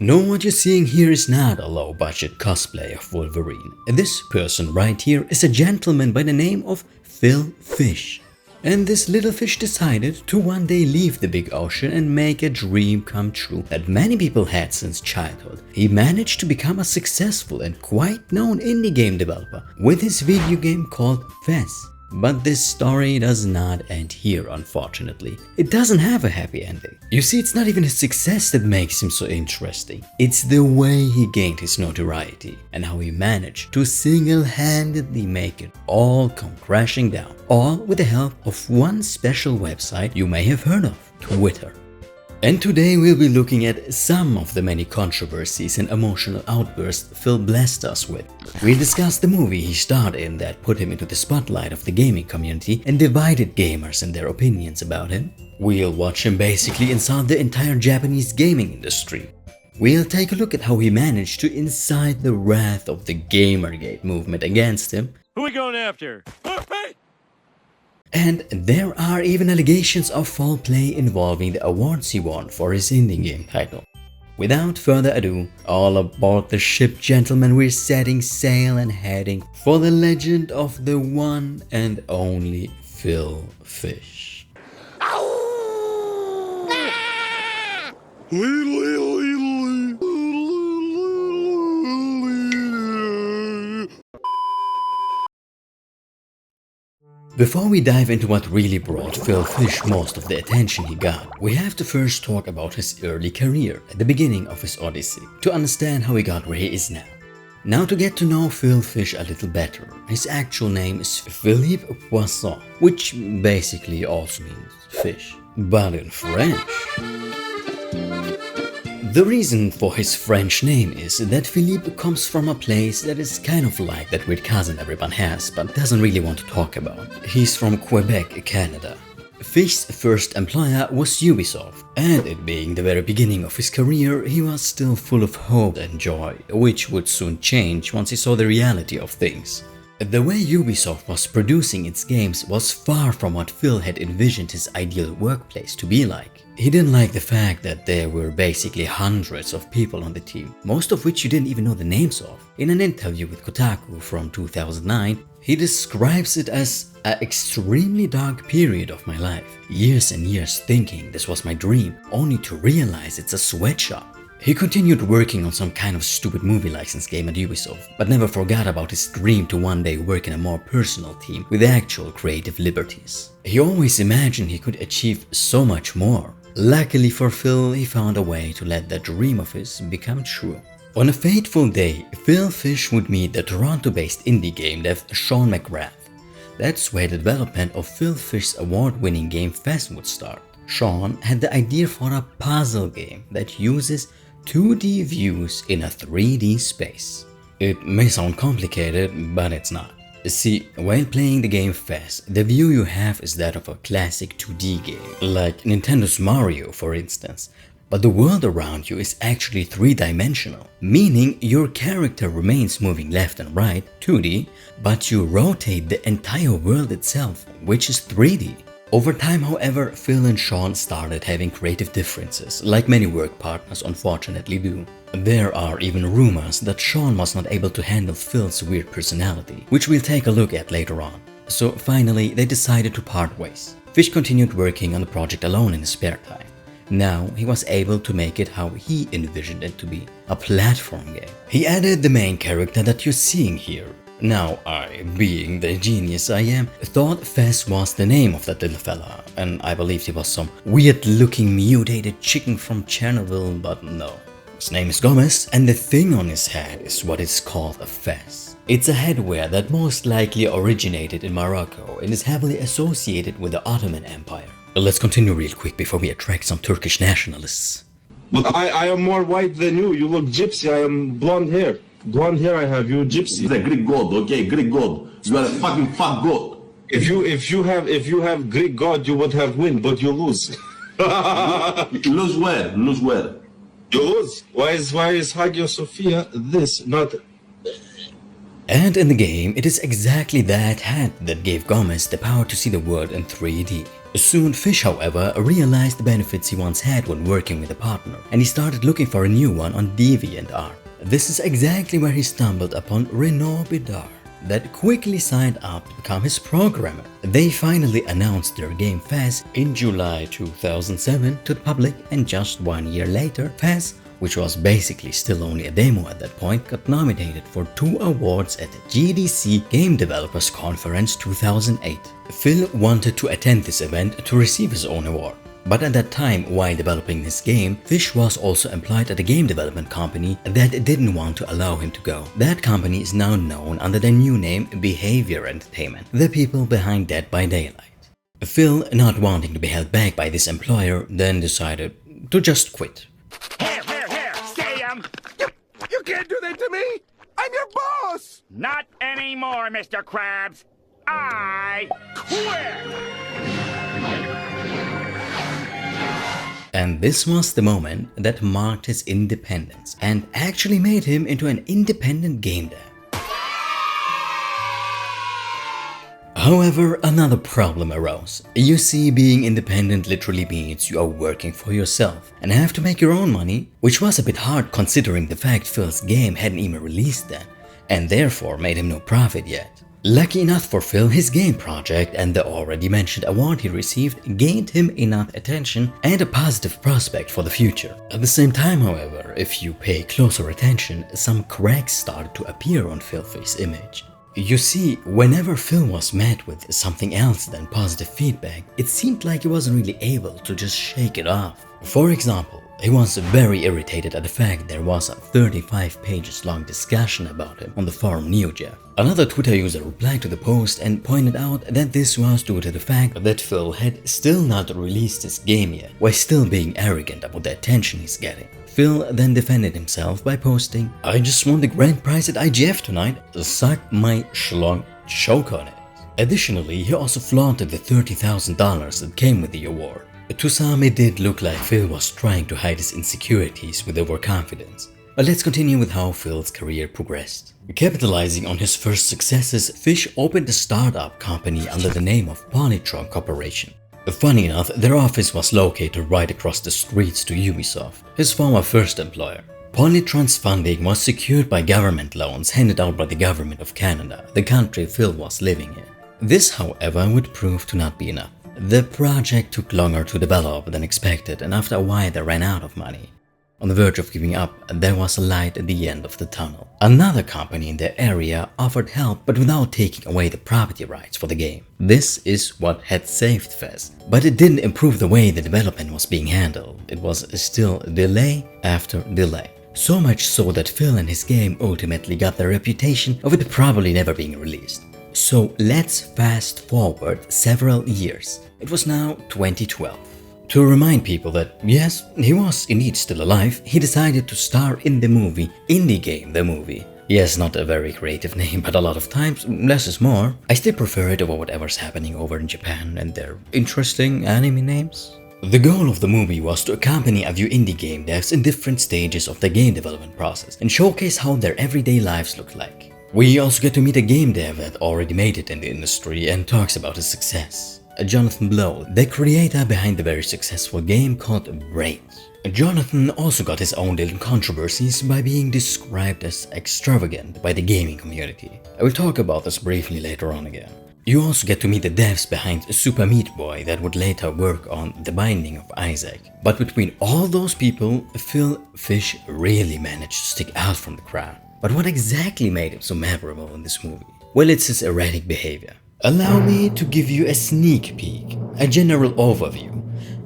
No, what you're seeing here is not a low-budget cosplay of Wolverine. This person right here is a gentleman by the name of Phil Fish. And this little fish decided to one day leave the big ocean and make a dream come true that many people had since childhood. He managed to become a successful and quite known indie game developer with his video game called FEZ. But this story does not end here, unfortunately. It doesn't have a happy ending. You see, it's not even his success that makes him so interesting. It's the way he gained his notoriety and how he managed to single-handedly make it all come crashing down. All with the help of one special website you may have heard of, Twitter. And today we'll be looking at some of the many controversies and emotional outbursts Phil blessed us with. We'll discuss the movie he starred in that put him into the spotlight of the gaming community and divided gamers and their opinions about him. We'll watch him basically insult the entire Japanese gaming industry. We'll take a look at how he managed to incite the wrath of the GamerGate movement against him. Who are we going after? And there are even allegations of foul play involving the awards he won for his indie game title. Without further ado, all aboard the ship, gentlemen, we're setting sail and heading for the legend of the one and only Phil Fish. Before we dive into what really brought Phil Fish most of the attention he got, we have to first talk about his early career at the beginning of his odyssey, to understand how he got where he is now. Now, to get to know Phil Fish a little better, his actual name is Philippe Poisson, which basically also means fish, but in French. The reason for his French name is that Philippe comes from a place that is kind of like that weird cousin everyone has but doesn't really want to talk about. He's from Quebec, Canada. Fish's first employer was Ubisoft, and it being the very beginning of his career, he was still full of hope and joy, which would soon change once he saw the reality of things. The way Ubisoft was producing its games was far from what Phil had envisioned his ideal workplace to be like. He didn't like the fact that there were basically hundreds of people on the team, most of which you didn't even know the names of. In an interview with Kotaku from 2009, he describes it as an extremely dark period of my life. Years and years thinking this was my dream, only to realize it's a sweatshop. He continued working on some kind of stupid movie license game at Ubisoft, but never forgot about his dream to one day work in a more personal team with actual creative liberties. He always imagined he could achieve so much more. Luckily for Phil, he found a way to let that dream of his become true. On a fateful day, Phil Fish would meet the Toronto-based indie game dev Sean McGrath. That's where the development of Phil Fish's award-winning game FEZ would start. Sean had the idea for a puzzle game that uses 2D views in a 3D space. It may sound complicated, but it's not. See, while playing the game FEZ, the view you have is that of a classic 2D game, like Nintendo's Mario for instance. But the world around you is actually 3-dimensional, meaning your character remains moving left and right, 2D, but you rotate the entire world itself, which is 3D. Over time, however, Phil and Sean started having creative differences, like many work partners unfortunately do. There are even rumors that Sean was not able to handle Phil's weird personality, which we'll take a look at later on. So finally, they decided to part ways. Fish continued working on the project alone in his spare time. Now he was able to make it how he envisioned it to be, a platform game. He added the main character that you're seeing here. Now I, being the genius I am, thought FEZ was the name of that little fella, and I believed he was some weird looking mutated chicken from Chernobyl, but no. His name is Gomez, and the thing on his head is what is called a fez. It's a headwear that most likely originated in Morocco and is heavily associated with the Ottoman Empire. Let's continue real quick before we attract some Turkish nationalists. But I am more white than you. You look gypsy. I am blonde hair. Blonde hair I have. You gypsy. The Greek god, okay? Greek god. You are a fucking fuck god. If you have Greek god, you would have win, but you lose. Lose where? Lose where? You lose. Why is Hagia Sophia this, not? And in the game, it is exactly that hat that gave Gomez the power to see the world in 3D. Soon Fish, however, realized the benefits he once had when working with a partner, and he started looking for a new one on DeviantArt. This is exactly where he stumbled upon Renaud Bidar, that quickly signed up to become his programmer. They finally announced their game FEZ in July 2007 to the public, and just 1 year later, FEZ, which was basically still only a demo at that point, got nominated for 2 awards at the GDC Game Developers Conference 2008. Phil wanted to attend this event to receive his own award. But at that time, while developing this game, Fish was also employed at a game development company that didn't want to allow him to go. That company is now known under their new name Behavior Entertainment, the people behind Dead by Daylight. Phil, not wanting to be held back by this employer, then decided to just quit. You can't do that to me! I'm your boss! Not anymore, Mr. Krabs. I quit! And this was the moment that marked his independence and actually made him into an independent game dev. However, another problem arose. You see, being independent literally means you are working for yourself and have to make your own money, which was a bit hard considering the fact Phil's game hadn't even released then, and therefore made him no profit yet. Lucky enough for Phil, his game project and the already mentioned award he received gained him enough attention and a positive prospect for the future. At the same time, however, if you pay closer attention, some cracks started to appear on Phil's image. You see, whenever Phil was met with something else than positive feedback, it seemed like he wasn't really able to just shake it off. For example, he was very irritated at the fact there was a 35 pages long discussion about him on the forum NeoGeff. Another Twitter user replied to the post and pointed out that this was due to the fact that Phil had still not released his game yet, while still being arrogant about the attention he's getting. Phil then defended himself by posting, "I just won the grand prize at IGF tonight, suck my schlong, choke on it." Additionally, he also flaunted the $30,000 that came with the award. To some, it did look like Phil was trying to hide his insecurities with overconfidence. But let's continue with how Phil's career progressed. Capitalizing on his first successes, Fish opened a startup company under the name of Polytron Corporation. Funny enough, their office was located right across the streets to Ubisoft, his former first employer. Polytron's funding was secured by government loans handed out by the government of Canada, the country Phil was living in. This, however, would prove to not be enough. The project took longer to develop than expected, and after a while they ran out of money. On the verge of giving up, there was a light at the end of the tunnel. Another company in their area offered help, but without taking away the property rights for the game. This is what had saved FEZ. But it didn't improve the way the development was being handled. It was still delay after delay. So much so that Phil and his game ultimately got the reputation of it probably never being released. So let's fast forward several years. It was now 2012. To remind people that, yes, he was indeed still alive, he decided to star in the movie Indie Game the Movie. Yes, not a very creative name, but a lot of times, less is more. I still prefer it over whatever's happening over in Japan and their interesting anime names. The goal of the movie was to accompany a few indie game devs in different stages of the game development process and showcase how their everyday lives look like. We also get to meet a game dev that already made it in the industry and talks about his success. Jonathan Blow, the creator behind the very successful game called Braid. Jonathan also got his own little controversies by being described as extravagant by the gaming community. I will talk about this briefly later on again. You also get to meet the devs behind Super Meat Boy that would later work on The Binding of Isaac. But between all those people, Phil Fish really managed to stick out from the crowd. But what exactly made him so memorable in this movie? Well, it's his erratic behavior. Allow me to give you a sneak peek, a general overview,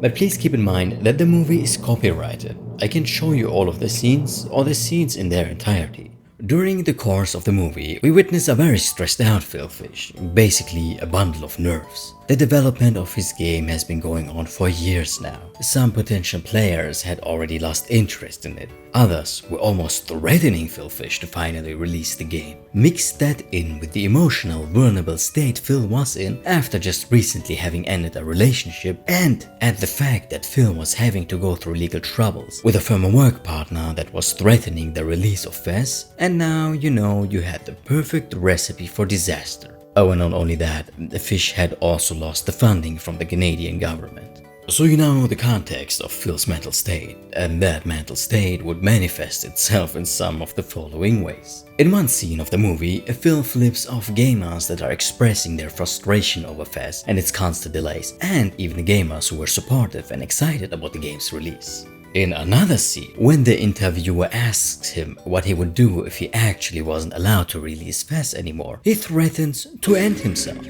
but please keep in mind that the movie is copyrighted. I can show you all of the scenes or the scenes in their entirety. During the course of the movie, we witness a very stressed out Phil Fish, basically a bundle of nerves. The development of his game has been going on for years now. Some potential players had already lost interest in it. Others were almost threatening Phil Fish to finally release the game. Mix that in with the emotional, vulnerable state Phil was in after just recently having ended a relationship, and add the fact that Phil was having to go through legal troubles with a former work partner that was threatening the release of FEZ, and now you had the perfect recipe for disaster. Oh, and not only that, the Fish had also lost the funding from the Canadian government. So you now know the context of Phil's mental state, and that mental state would manifest itself in some of the following ways. In one scene of the movie, Phil flips off gamers that are expressing their frustration over FEZ and its constant delays, and even the gamers who were supportive and excited about the game's release. In another scene, when the interviewer asks him what he would do if he actually wasn't allowed to release FEZ anymore, he threatens to end himself.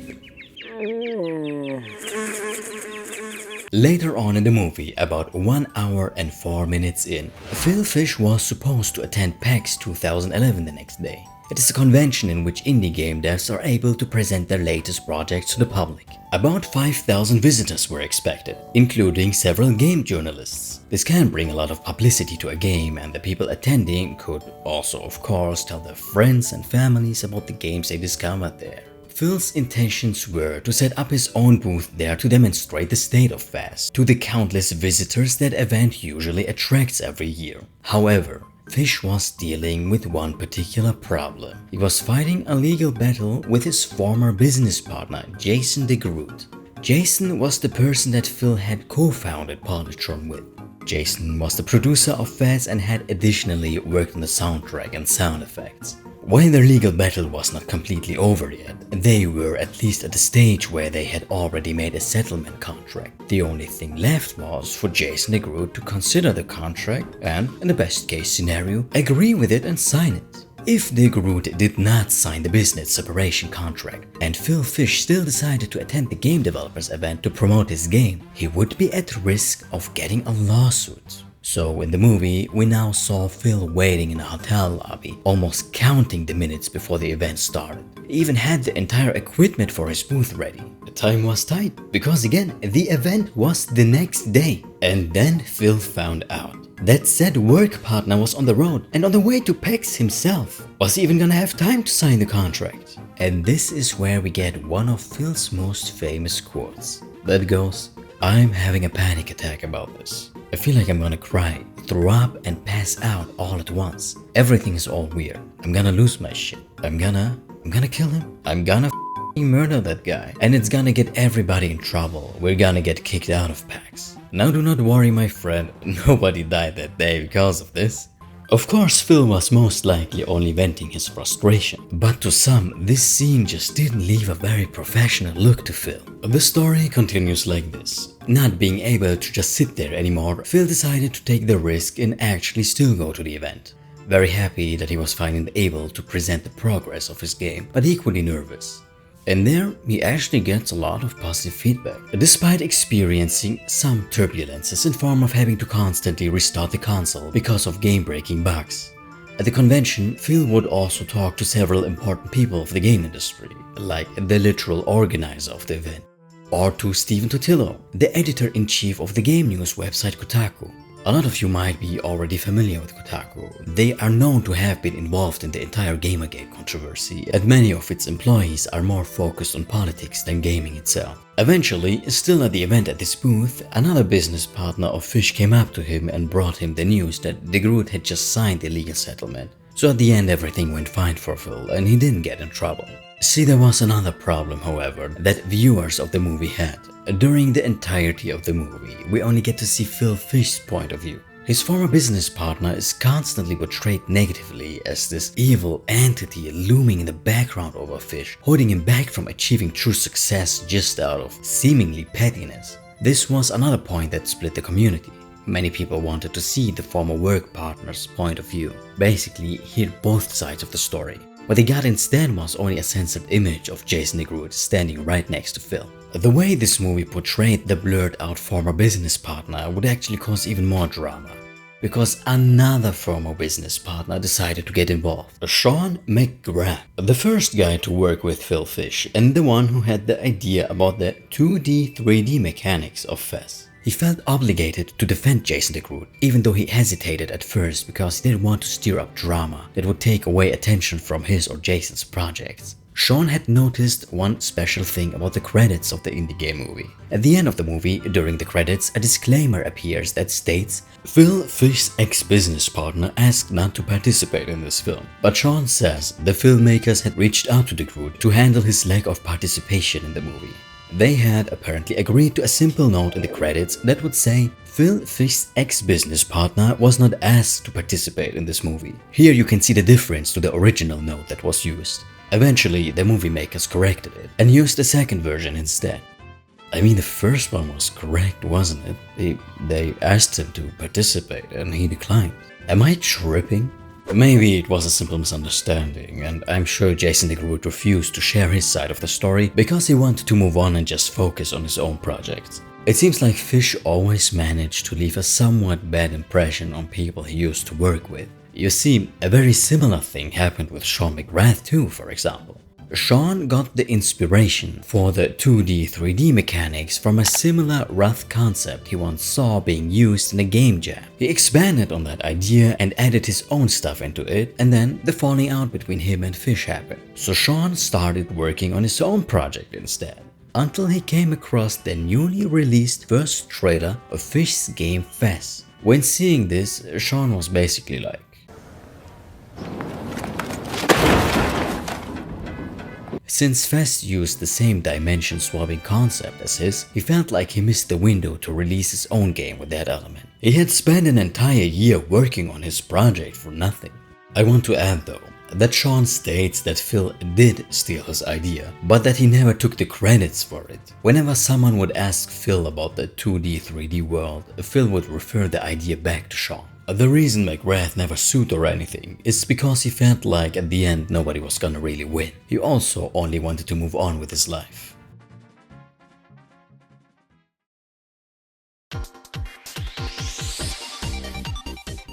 Later on in the movie, about 1 hour and 4 minutes in, Phil Fish was supposed to attend PAX 2011 the next day. It is a convention in which indie game devs are able to present their latest projects to the public. About 5,000 visitors were expected, including several game journalists. This can bring a lot of publicity to a game, and the people attending could also, of course, tell their friends and families about the games they discovered there. Phil's intentions were to set up his own booth there to demonstrate the state of FEZ to the countless visitors that event usually attracts every year. However, Fish was dealing with one particular problem. He was fighting a legal battle with his former business partner, Jason DeGroot. Jason was the person that Phil had co-founded Polytron with. Jason was the producer of FEZ and had additionally worked on the soundtrack and sound effects. While their legal battle was not completely over yet, they were at least at the stage where they had already made a settlement contract. The only thing left was for Jason DeGroot to consider the contract and, in the best case scenario, agree with it and sign it. If DeGroot did not sign the business separation contract and Phil Fish still decided to attend the game developers event to promote his game, he would be at risk of getting a lawsuit. So in the movie, we now saw Phil waiting in a hotel lobby, almost counting the minutes before the event started. He even had the entire equipment for his booth ready. The time was tight, because again, the event was the next day. And then Phil found out that said work partner was on the road and on the way to PAX himself. Was he even gonna have time to sign the contract? And this is where we get one of Phil's most famous quotes. That goes, "I'm having a panic attack about this. I feel like I'm gonna cry, throw up and pass out all at once. Everything is all weird. I'm gonna lose my shit. I'm gonna kill him. I'm gonna murder that guy. And it's gonna get everybody in trouble. We're gonna get kicked out of PAX." Now do not worry, my friend, nobody died that day because of this. Of course, Phil was most likely only venting his frustration, but to some, this scene just didn't leave a very professional look to Phil. The story continues like this. Not being able to just sit there anymore, Phil decided to take the risk and actually still go to the event. Very happy that he was finally able to present the progress of his game, but equally nervous. And there, he actually gets a lot of positive feedback, despite experiencing some turbulences in form of having to constantly restart the console because of game-breaking bugs. At the convention, Phil would also talk to several important people of the game industry, like the literal organizer of the event, or to Stephen Totilo, the editor-in-chief of the game news website Kotaku. A lot of you might be already familiar with Kotaku. They are known to have been involved in the entire GamerGate controversy, and many of its employees are more focused on politics than gaming itself. Eventually, still at the event at this booth, another business partner of Fish came up to him and brought him the news that DeGroot had just signed the legal settlement. So at the end everything went fine for Phil and he didn't get in trouble. See, there was another problem, however, that viewers of the movie had. During the entirety of the movie, we only get to see Phil Fish's point of view. His former business partner is constantly portrayed negatively as this evil entity looming in the background over Fish, holding him back from achieving true success just out of seemingly pettiness. This was another point that split the community. Many people wanted to see the former work partner's point of view, basically hear both sides of the story. What they got instead was only a censored image of Jason DeGroot standing right next to Phil. The way this movie portrayed the blurred out former business partner would actually cause even more drama. because another former business partner decided to get involved. Sean McGrath, the first guy to work with Phil Fish and the one who had the idea about the 2D 3D mechanics of FEZ. He felt obligated to defend Jason DeGroot, even though he hesitated at first because he didn't want to stir up drama that would take away attention from his or Jason's projects. Sean had noticed one special thing about the credits of the indie game movie. At the end of the movie, during the credits, a disclaimer appears that states, "Phil Fish's ex-business partner asked not to participate in this film." But Sean says the filmmakers had reached out to DeGroot to handle his lack of participation in the movie. They had apparently agreed to a simple note in the credits that would say, "Phil Fish's ex-business partner was not asked to participate in this movie." Here you can see the difference to the original note that was used. Eventually, the movie makers corrected it and used the second version instead. I mean, the first one was correct, wasn't it? They asked him to participate and he declined. Am I tripping? Maybe it was a simple misunderstanding, and I'm sure Jason DeGroot refused to share his side of the story because he wanted to move on and just focus on his own projects. It seems like Fish always managed to leave a somewhat bad impression on people he used to work with. You see, a very similar thing happened with Sean McGrath too, for example. Sean got the inspiration for the 2D 3D mechanics from a similar rough concept he once saw being used in a game jam. He expanded on that idea and added his own stuff into it, and then the falling out between him and Fish happened. So Sean started working on his own project instead, until he came across the newly released first trailer of Fish's game FEZ. When seeing this, Sean was basically like, since FEZ used the same dimension swapping concept as his, he felt like he missed the window to release his own game with that element. He had spent an entire year working on his project for nothing. I want to add though, that Sean states that Phil did steal his idea, but that he never took the credits for it. Whenever someone would ask Phil about the 2D 3D world, Phil would refer the idea back to Sean. The reason McGrath never sued or anything is because he felt like at the end nobody was gonna really win. He also only wanted to move on with his life.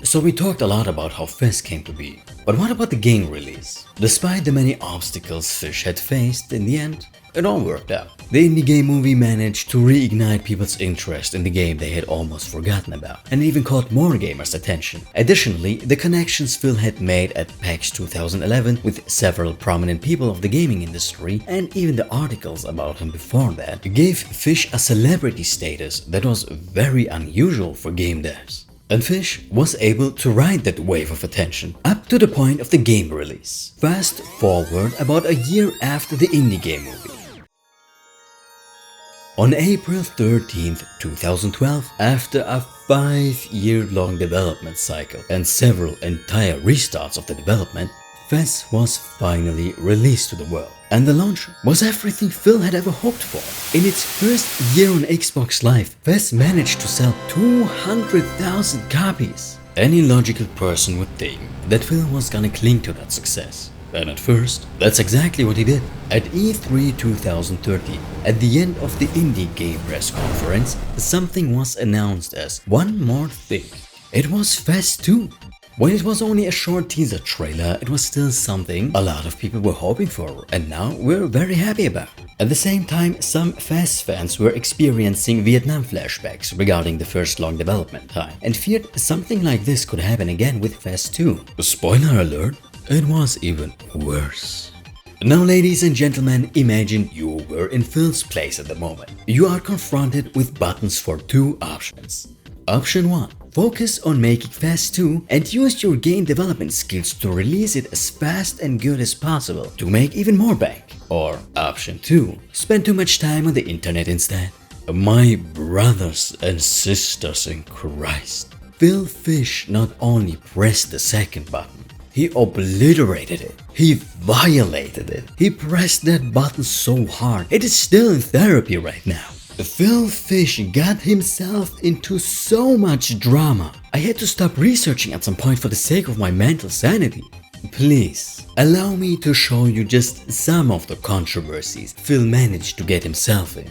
So we talked a lot about how FEZ came to be, but what about the game release? Despite the many obstacles Fish had faced, in the end, it all worked out. The indie game movie managed to reignite people's interest in the game they had almost forgotten about, and even caught more gamers' attention. Additionally, the connections Phil had made at PAX 2011 with several prominent people of the gaming industry, and even the articles about him before that, gave Fish a celebrity status that was very unusual for game devs. And Fish was able to ride that wave of attention up to the point of the game release. Fast forward about a year after the indie game movie. On April 13th, 2012, after a 5-year-long development cycle and several entire restarts of the development, FEZ was finally released to the world. And the launch was everything Phil had ever hoped for. In its first year on Xbox Live, FEZ managed to sell 200,000 copies. Any logical person would think that Phil was gonna cling to that success. And at first, that's exactly what he did. At E3 2013, at the end of the indie game press conference, something was announced as one more thing. It was FEZ II. When it was only a short teaser trailer, it was still something a lot of people were hoping for, and now we're very happy about. At the same time, some FEZ fans were experiencing Vietnam flashbacks regarding the first long development time, and feared something like this could happen again with FEZ II. Spoiler alert, it was even worse. Now, ladies and gentlemen, imagine you were in Phil's place at the moment. You are confronted with buttons for two options. Option 1. Focus on making FEZ II and use your game development skills to release it as fast and good as possible to make even more bank. Or Option 2. Spend too much time on the internet instead. My brothers and sisters in Christ, Phil Fish not only pressed the second button, he obliterated it. He violated it. He pressed that button so hard, it is still in therapy right now. Phil Fish got himself into so much drama. I had to stop researching at some point for the sake of my mental sanity. Please, allow me to show you just some of the controversies Phil managed to get himself in.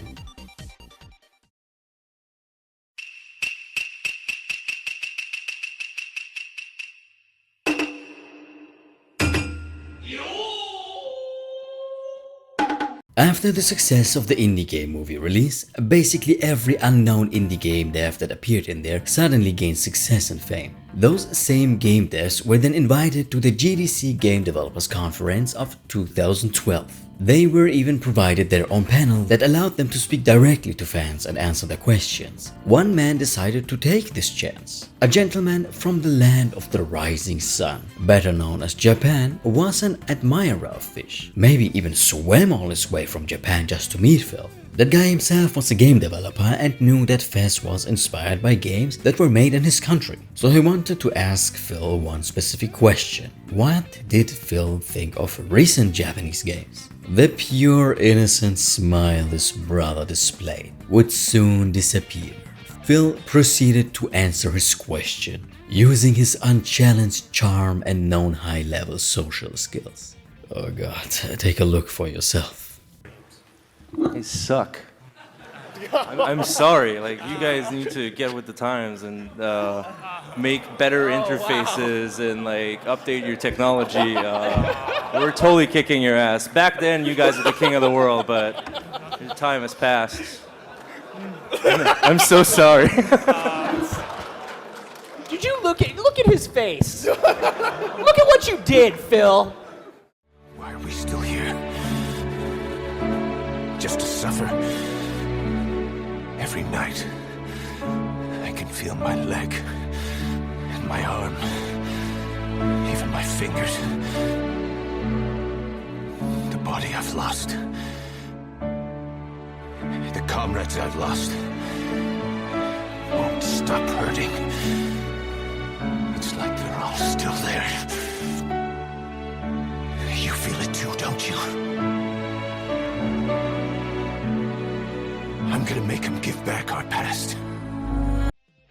After the success of the indie game movie release, basically every unknown indie game dev that appeared in there suddenly gained success and fame. Those same game devs were then invited to the GDC Game Developers Conference of 2012. They were even provided their own panel that allowed them to speak directly to fans and answer their questions. One man decided to take this chance. A gentleman from the land of the rising sun, better known as Japan, was an admirer of fish. Maybe even swam all his way from Japan just to meet Phil. That guy himself was a game developer and knew that FEZ was inspired by games that were made in his country. So he wanted to ask Phil one specific question. What did Phil think of recent Japanese games? The pure innocent smile his brother displayed would soon disappear. Phil proceeded to answer his question, using his unchallenged charm and known high-level social skills. Oh god, take a look for yourself. They suck. I'm sorry, like, you guys need to get with the times and make better interfaces and like update your technology. We're totally kicking your ass. Back then you guys were the king of the world, but your time has passed. I'm so sorry. Did you look at his face? Look at what you did, Phil. Why are we still here? Just to suffer? Every night, I can feel my leg and my arm, even my fingers. The body I've lost, the comrades I've lost, won't stop hurting. It's like they're all still there. You feel it too, don't you? I'm gonna make him give back our past.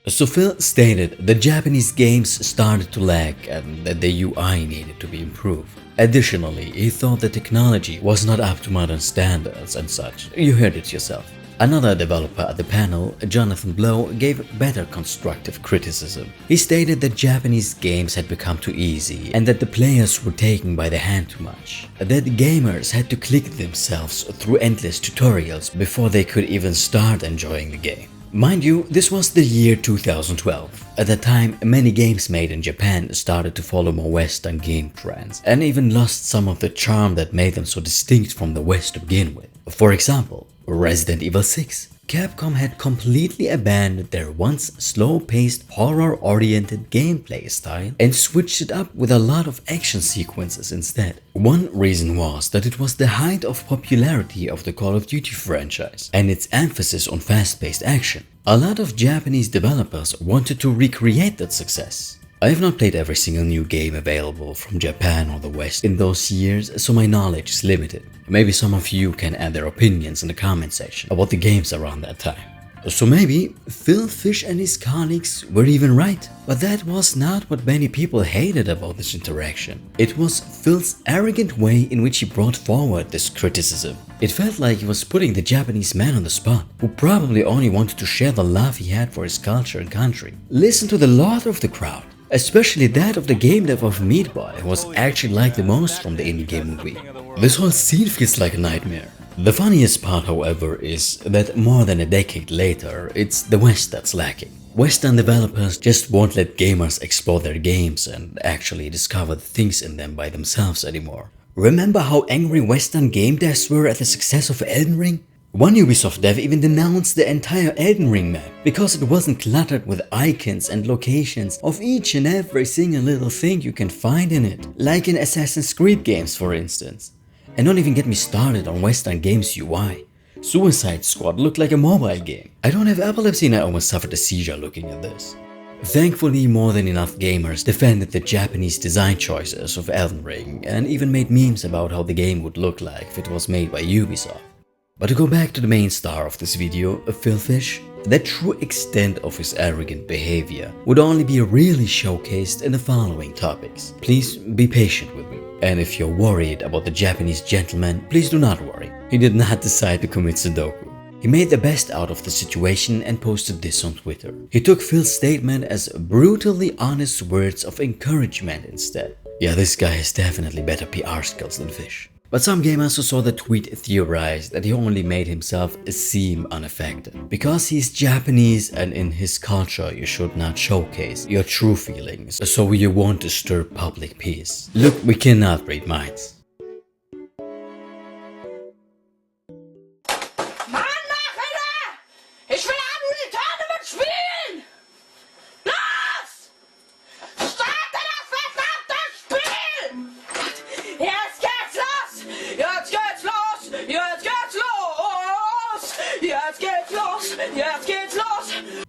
So Phil stated the Japanese games started to lag and that the UI needed to be improved. Additionally, he thought the technology was not up to modern standards and such. You heard it yourself. Another developer at the panel, Jonathan Blow, gave better constructive criticism. He stated that Japanese games had become too easy and that the players were taken by the hand too much. That gamers had to click themselves through endless tutorials before they could even start enjoying the game. Mind you, this was the year 2012. At that time, many games made in Japan started to follow more Western game trends and even lost some of the charm that made them so distinct from the West to begin with. For example, Resident Evil 6. Capcom had completely abandoned their once slow-paced, horror-oriented gameplay style and switched it up with a lot of action sequences instead. One reason was that it was the height of popularity of the Call of Duty franchise and its emphasis on fast-paced action. A lot of Japanese developers wanted to recreate that success. I have not played every single new game available from Japan or the West in those years, so my knowledge is limited. Maybe some of you can add their opinions in the comment section about the games around that time. So maybe Phil Fish and his colleagues were even right. But that was not what many people hated about this interaction. It was Phil's arrogant way in which he brought forward this criticism. It felt like he was putting the Japanese man on the spot, who probably only wanted to share the love he had for his culture and country. Listen to the laughter of the crowd. Especially that of the game dev of Meat Boy, who was actually liked the most from the indie game movie. This whole scene feels like a nightmare. The funniest part, however, is that more than a decade later, it's the West that's lacking. Western developers just won't let gamers explore their games and actually discover the things in them by themselves anymore. Remember how angry Western game devs were at the success of Elden Ring? One Ubisoft dev even denounced the entire Elden Ring map because it wasn't cluttered with icons and locations of each and every single little thing you can find in it, like in Assassin's Creed games for instance. And don't even get me started on Western games UI. Suicide Squad looked like a mobile game. I don't have epilepsy and I almost suffered a seizure looking at this. Thankfully, more than enough gamers defended the Japanese design choices of Elden Ring and even made memes about how the game would look like if it was made by Ubisoft. But to go back to the main star of this video, Phil Fish, the true extent of his arrogant behavior would only be really showcased in the following topics. Please be patient with me. And if you're worried about the Japanese gentleman, please do not worry. He did not decide to commit Sudoku. He made the best out of the situation and posted this on Twitter. He took Phil's statement as brutally honest words of encouragement instead. Yeah, this guy has definitely better PR skills than Fish. But some gamers who saw the tweet theorized that he only made himself seem unaffected. Because he's Japanese and in his culture you should not showcase your true feelings, so you won't disturb public peace. Look, we cannot read minds.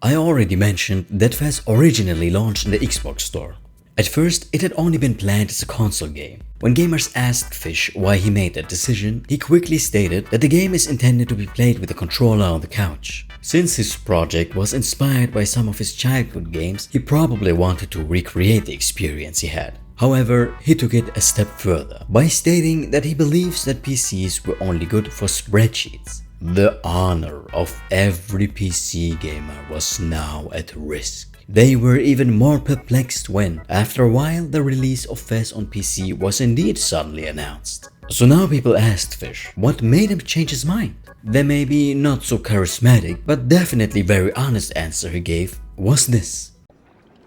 I already mentioned that FEZ originally launched in the Xbox store. At first, it had only been planned as a console game. When gamers asked Fish why he made that decision, he quickly stated that the game is intended to be played with a controller on the couch. Since his project was inspired by some of his childhood games, he probably wanted to recreate the experience he had. However, he took it a step further by stating that he believes that PCs were only good for spreadsheets. The honor of every PC gamer was now at risk. They were even more perplexed when, after a while, the release of FEZ on PC was indeed suddenly announced. So now people asked Fish what made him change his mind. The maybe not so charismatic but definitely very honest answer he gave was this.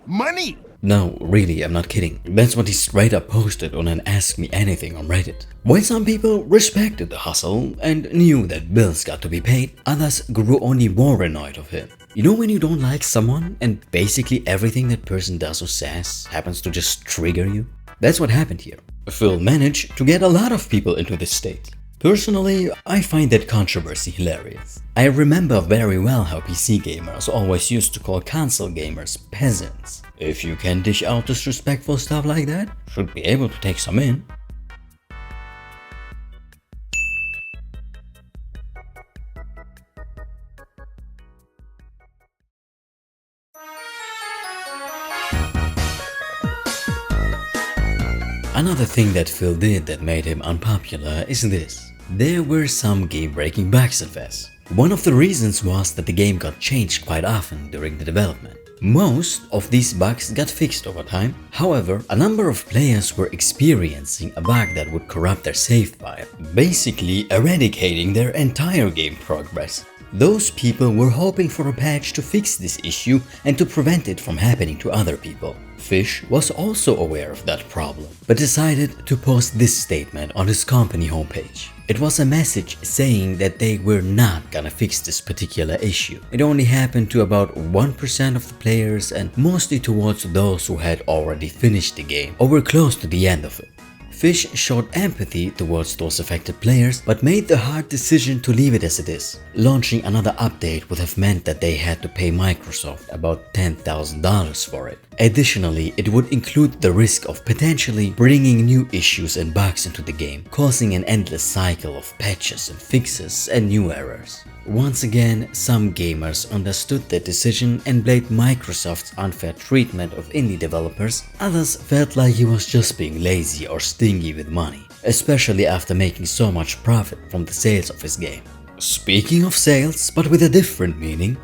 Money! No, really, I'm not kidding. That's what he straight up posted on an Ask Me Anything on Reddit. While some people respected the hustle and knew that bills got to be paid, others grew only more annoyed of him. You know when you don't like someone and basically everything that person does or says happens to just trigger you? That's what happened here. Phil managed to get a lot of people into this state. Personally, I find that controversy hilarious. I remember very well how PC gamers always used to call console gamers peasants. If you can dish out disrespectful stuff like that, should be able to take some in. Another thing that Phil did that made him unpopular is this. There were some game-breaking bugs in FEZ. One of the reasons was that the game got changed quite often during the development. Most of these bugs got fixed over time. However, a number of players were experiencing a bug that would corrupt their save file, basically eradicating their entire game progress. Those people were hoping for a patch to fix this issue and to prevent it from happening to other people. Fish was also aware of that problem, but decided to post this statement on his company homepage. It was a message saying that they were not gonna fix this particular issue. It only happened to about 1% of the players and mostly towards those who had already finished the game or were close to the end of it. Fish showed empathy towards those affected players but made the hard decision to leave it as it is. Launching another update would have meant that they had to pay Microsoft about $10,000 for it. Additionally, it would include the risk of potentially bringing new issues and bugs into the game, causing an endless cycle of patches and fixes and new errors. Once again, some gamers understood the decision and blamed Microsoft's unfair treatment of indie developers. Others felt like he was just being lazy or stingy with money, especially after making so much profit from the sales of his game. Speaking of sales, but with a different meaning,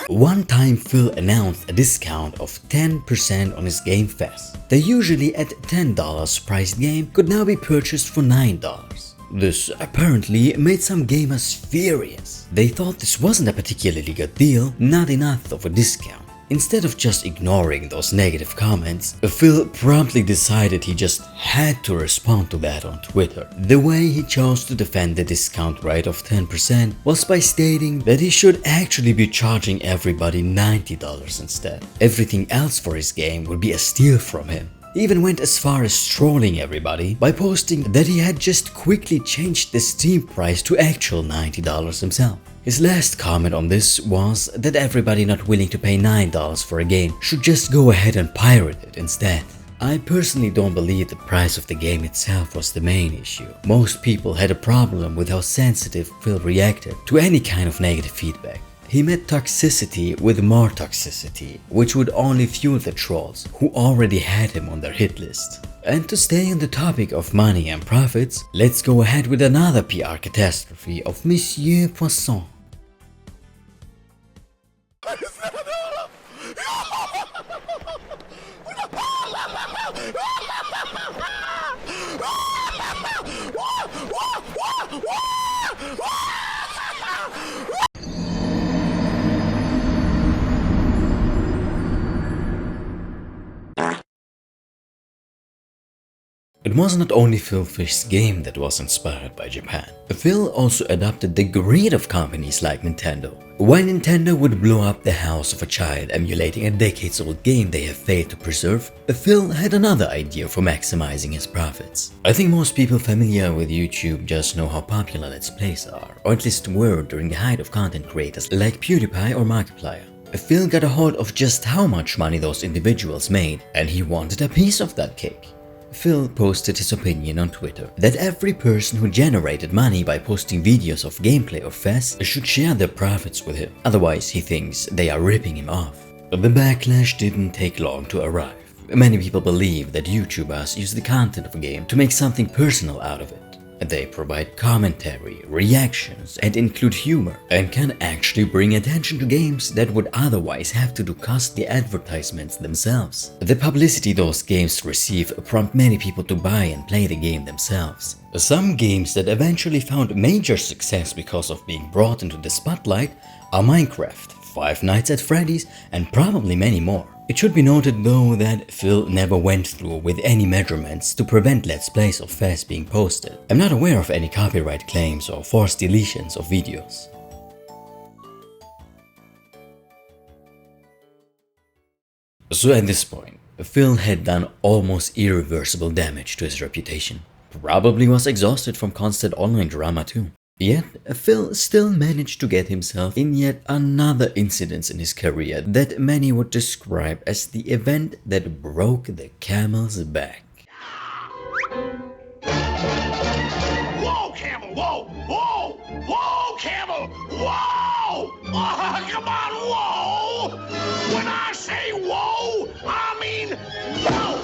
one time Phil announced a discount of 10% on his game FEZ. The usually at $10 priced game could now be purchased for $9. This apparently made some gamers furious. They thought this wasn't a particularly good deal, not enough of a discount. Instead of just ignoring those negative comments, Phil promptly decided he just had to respond to that on Twitter. The way he chose to defend the discount rate of 10% was by stating that he should actually be charging everybody $90 instead. Everything else for his game would be a steal from him. He even went as far as trolling everybody by posting that he had just quickly changed the Steam price to actual $90 himself. His last comment on this was that everybody not willing to pay $9 for a game should just go ahead and pirate it instead. I personally don't believe the price of the game itself was the main issue. Most people had a problem with how sensitive Phil reacted to any kind of negative feedback. He met toxicity with more toxicity, which would only fuel the trolls who already had him on their hit list. And to stay on the topic of money and profits, let's go ahead with another PR catastrophe of Monsieur Poisson. It was not only Phil Fish's game that was inspired by Japan. Phil also adopted the greed of companies like Nintendo. While Nintendo would blow up the house of a child emulating a decades-old game they have failed to preserve, Phil had another idea for maximizing his profits. I think most people familiar with YouTube just know how popular Let's Plays are, or at least were during the height of content creators like PewDiePie or Markiplier. Phil got a hold of just how much money those individuals made, and he wanted a piece of that cake. Phil posted his opinion on Twitter that every person who generated money by posting videos of gameplay or FEZ should share their profits with him, otherwise he thinks they are ripping him off. The backlash didn't take long to arrive. Many people believe that YouTubers use the content of a game to make something personal out of it. They provide commentary, reactions, and include humor, and can actually bring attention to games that would otherwise have to do costly advertisements themselves. The publicity those games receive prompt many people to buy and play the game themselves. Some games that eventually found major success because of being brought into the spotlight are Minecraft, Five Nights at Freddy's, and probably many more. It should be noted though that Phil never went through with any measurements to prevent Let's Plays of FEZ being posted. I'm not aware of any copyright claims or forced deletions of videos. So at this point, Phil had done almost irreversible damage to his reputation. Probably was exhausted from constant online drama too. Yet, Phil still managed to get himself in yet another incident in his career that many would describe as the event that broke the camel's back. Whoa, camel! Whoa! Whoa! Whoa, camel! Whoa! Oh, come on, whoa! When I say whoa, I mean whoa!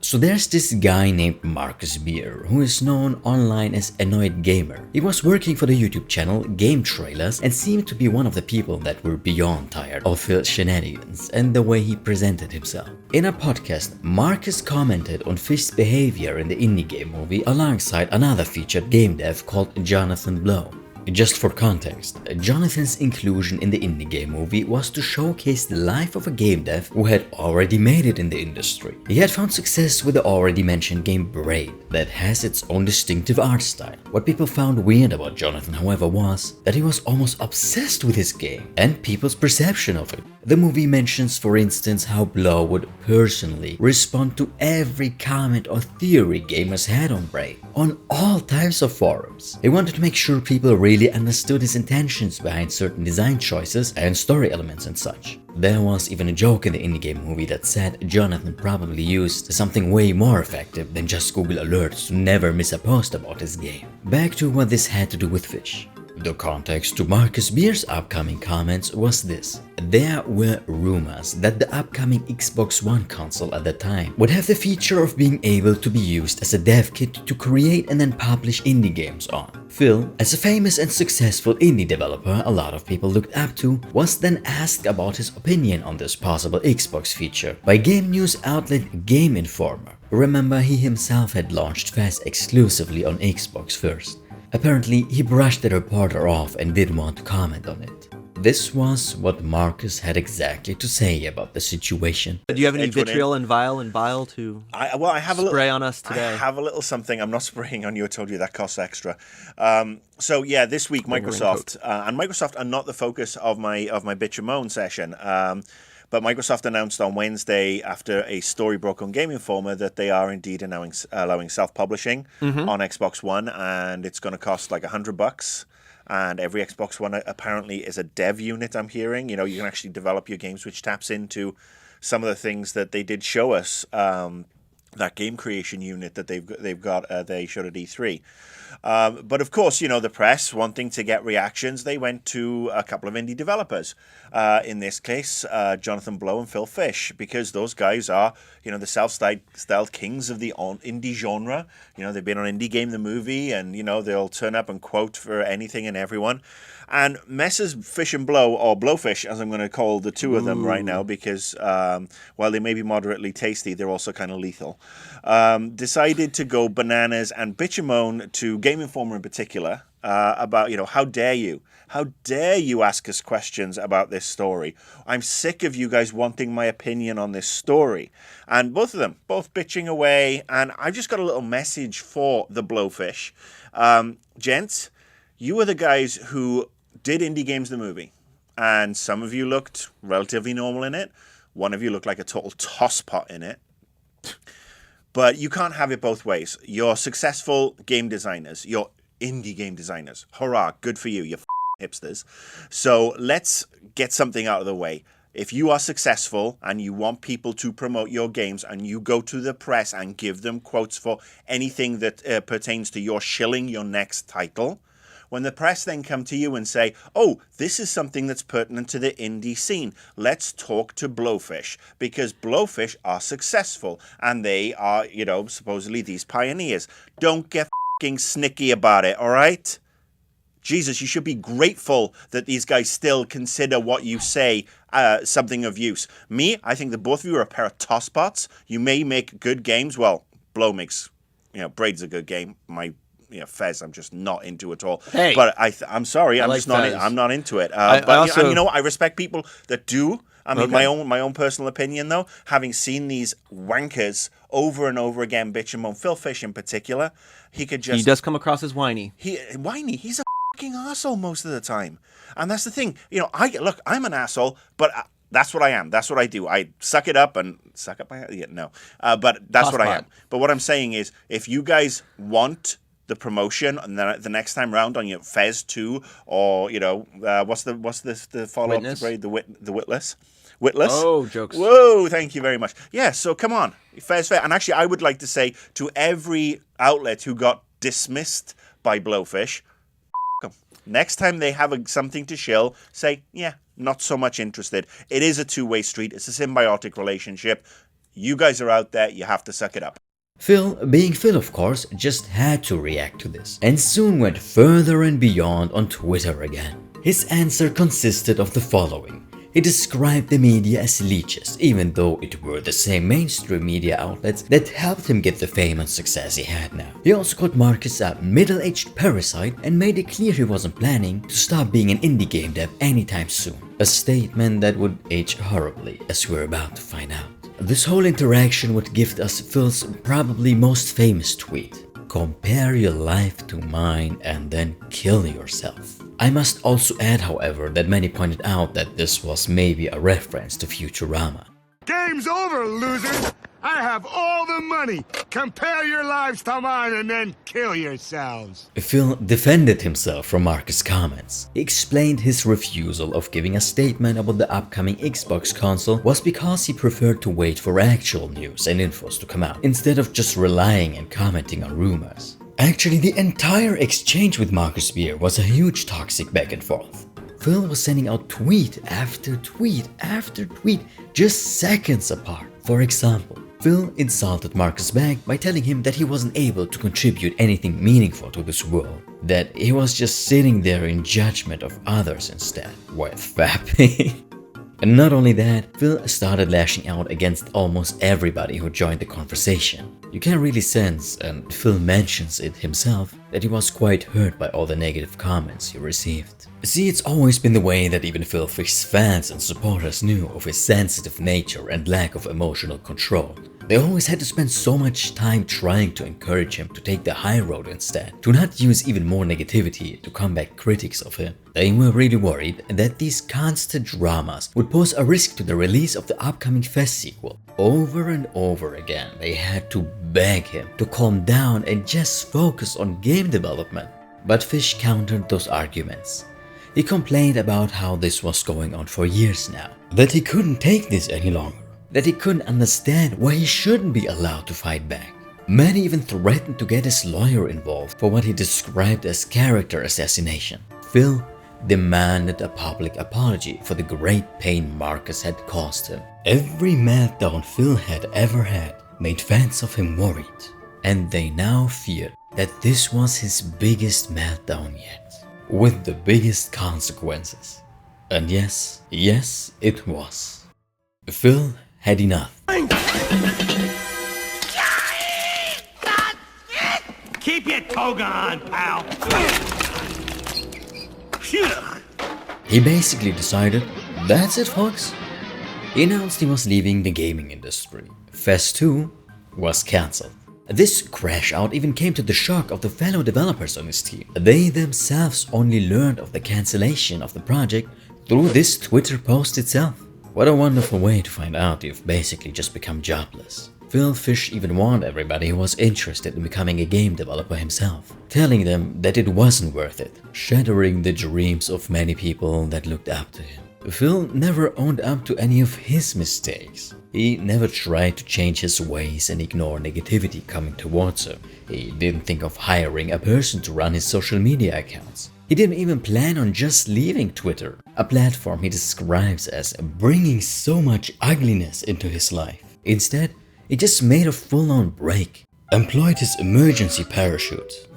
So there's this guy named Marcus Beer, who is known online as Annoyed Gamer. He was working for the YouTube channel Game Trailers and seemed to be one of the people that were beyond tired of Phil's shenanigans and the way he presented himself. In a podcast, Marcus commented on Fish's behavior in the indie game movie alongside another featured game dev called Jonathan Blow. Just for context, Jonathan's inclusion in the indie game movie was to showcase the life of a game dev who had already made it in the industry. He had found success with the already mentioned game Braid that has its own distinctive art style. What people found weird about Jonathan, however, was that he was almost obsessed with his game and people's perception of it. The movie mentions, for instance, how Blow would personally respond to every comment or theory gamers had on Braid on all types of forums. He wanted to make sure people really understood his intentions behind certain design choices and story elements and such. There was even a joke in the indie game movie that said Jonathan probably used something way more effective than just Google Alerts to never miss a post about his game. Back to what this had to do with Fish. The context to Marcus Beer's upcoming comments was this. There were rumors that the upcoming Xbox One console at the time would have the feature of being able to be used as a dev kit to create and then publish indie games on. Phil, as a famous and successful indie developer a lot of people looked up to, was then asked about his opinion on this possible Xbox feature by game news outlet Game Informer. Remember, he himself had launched FEZ exclusively on Xbox first. Apparently, he brushed the reporter off and didn't want to comment on it. This was what Marcus had exactly to say about the situation. Do you have any vitriol and bile to spray on us today? I have a little something. I'm not spraying on you. I told you that costs extra. So yeah, this week Microsoft and Microsoft are not the focus of my bitch and moan session. But Microsoft announced on Wednesday, after a story broke on Game Informer, that they are indeed allowing self-publishing on Xbox One, and it's going to cost like $100. And every Xbox One apparently is a dev unit, I'm hearing. You know, you can actually develop your games, which taps into some of the things that they did show us. That game creation unit that they showed at E3. But of course, you know, the press wanting to get reactions, they went to a couple of indie developers. In this case, Jonathan Blow and Phil Fish, because those guys are, you know, the self-styled kings of the indie genre. You know, they've been on Indie Game the Movie, and, you know, they'll turn up and quote for anything and everyone. And Messrs. Fish and Blow, or Blowfish, as I'm going to call the two of them right now, because while they may be moderately tasty, they're also kind of lethal, decided to go bananas and bitch and moan to Game Informer in particular, about, how dare you? How dare you ask us questions about this story? I'm sick of you guys wanting my opinion on this story. And both of them, both bitching away. And I've just got a little message for the Blowfish. Gents, you were the guys who did Indie Games the movie. And some of you looked relatively normal in it. One of you looked like a total tosspot in it. But you can't have it both ways. You're successful game designers. You're indie game designers. Hurrah, good for you, you hipsters. So let's get something out of the way. If you are successful and you want people to promote your games and you go to the press and give them quotes for anything that pertains to your shilling your next title, when the press then come to you and say, oh, this is something that's pertinent to the indie scene, let's talk to Blowfish, because Blowfish are successful and they are, supposedly these pioneers. Don't get f***ing snicky about it, all right? Jesus, you should be grateful that these guys still consider what you say something of use. Me, I think that both of you are a pair of tosspots. You may make good games. Well, Blow makes, Braid's a good game. My FEZ, I'm just not into at all. Hey, but I'm sorry, I'm not into it. I respect people that do. I mean, my own personal opinion, though, having seen these wankers over and over again bitch and moan, Phil Fish in particular, he does come across as whiny. He's a fucking asshole most of the time, and that's the thing. I'm an asshole, but that's what I am. That's what I do. I suck it up and suck up my but that's what I am. But what I'm saying is, if you guys want the promotion and then the next time round on your FEZ II or what's the follow up to Braid, the Witless. Oh, jokes. Whoa, thank you very much. Yeah, so come on, FEZ. And actually, I would like to say to every outlet who got dismissed by Blowfish, f*** 'em. Next time they have something to shill, say, yeah, not so much interested. It is a two-way street. It's a symbiotic relationship. You guys are out there. You have to suck it up. Phil, being Phil of course, just had to react to this, and soon went further and beyond on Twitter again. His answer consisted of the following. He described the media as leeches, even though it were the same mainstream media outlets that helped him get the fame and success he had now. He also called Marcus a middle-aged parasite and made it clear he wasn't planning to stop being an indie game dev anytime soon. A statement that would age horribly, as we're about to find out. This whole interaction would gift us Phil's probably most famous tweet. Compare your life to mine and then kill yourself. I must also add, however, that many pointed out that this was maybe a reference to Futurama. Game's over, losers! I have all the money! Compare your lives to mine and then kill yourselves! Phil defended himself from Marcus' comments. He explained his refusal of giving a statement about the upcoming Xbox console was because he preferred to wait for actual news and infos to come out, instead of just relying and commenting on rumors. Actually, the entire exchange with Marcus Beer was a huge toxic back and forth. Phil was sending out tweet after tweet after tweet, just seconds apart. For example, Phil insulted Marcus back by telling him that he wasn't able to contribute anything meaningful to this world, that he was just sitting there in judgment of others instead, while fapping. And not only that, Phil started lashing out against almost everybody who joined the conversation. You can really sense, and Phil mentions it himself, that he was quite hurt by all the negative comments he received. See, it's always been the way that even Phil Fish's fans and supporters knew of his sensitive nature and lack of emotional control. They always had to spend so much time trying to encourage him to take the high road instead, to not use even more negativity to combat critics of him. They were really worried that these constant dramas would pose a risk to the release of the upcoming FEZ sequel. Over and over again, they had to beg him to calm down and just focus on game development. But Fish countered those arguments. He complained about how this was going on for years now, that he couldn't take this any longer, that he couldn't understand why he shouldn't be allowed to fight back. Many even threatened to get his lawyer involved for what he described as character assassination. Phil demanded a public apology for the great pain Marcus had caused him. Every meltdown Phil had ever had made fans of him worried, and they now feared that this was his biggest meltdown yet, with the biggest consequences. And yes, it was. Phil had enough. Keep your toga on, pal! computer. He basically decided, that's it folks. He announced he was leaving the gaming industry. FEZ II was cancelled. This crash out even came to the shock of the fellow developers on his team. They themselves only learned of the cancellation of the project through this Twitter post itself. What a wonderful way to find out you've basically just become jobless. Phil Fish even warned everybody who was interested in becoming a game developer himself, telling them that it wasn't worth it, shattering the dreams of many people that looked up to him. Phil never owned up to any of his mistakes. He never tried to change his ways and ignore negativity coming towards him. He didn't think of hiring a person to run his social media accounts. He didn't even plan on just leaving Twitter, a platform he describes as bringing so much ugliness into his life. Instead, he just made a full-on break, employed his emergency parachute.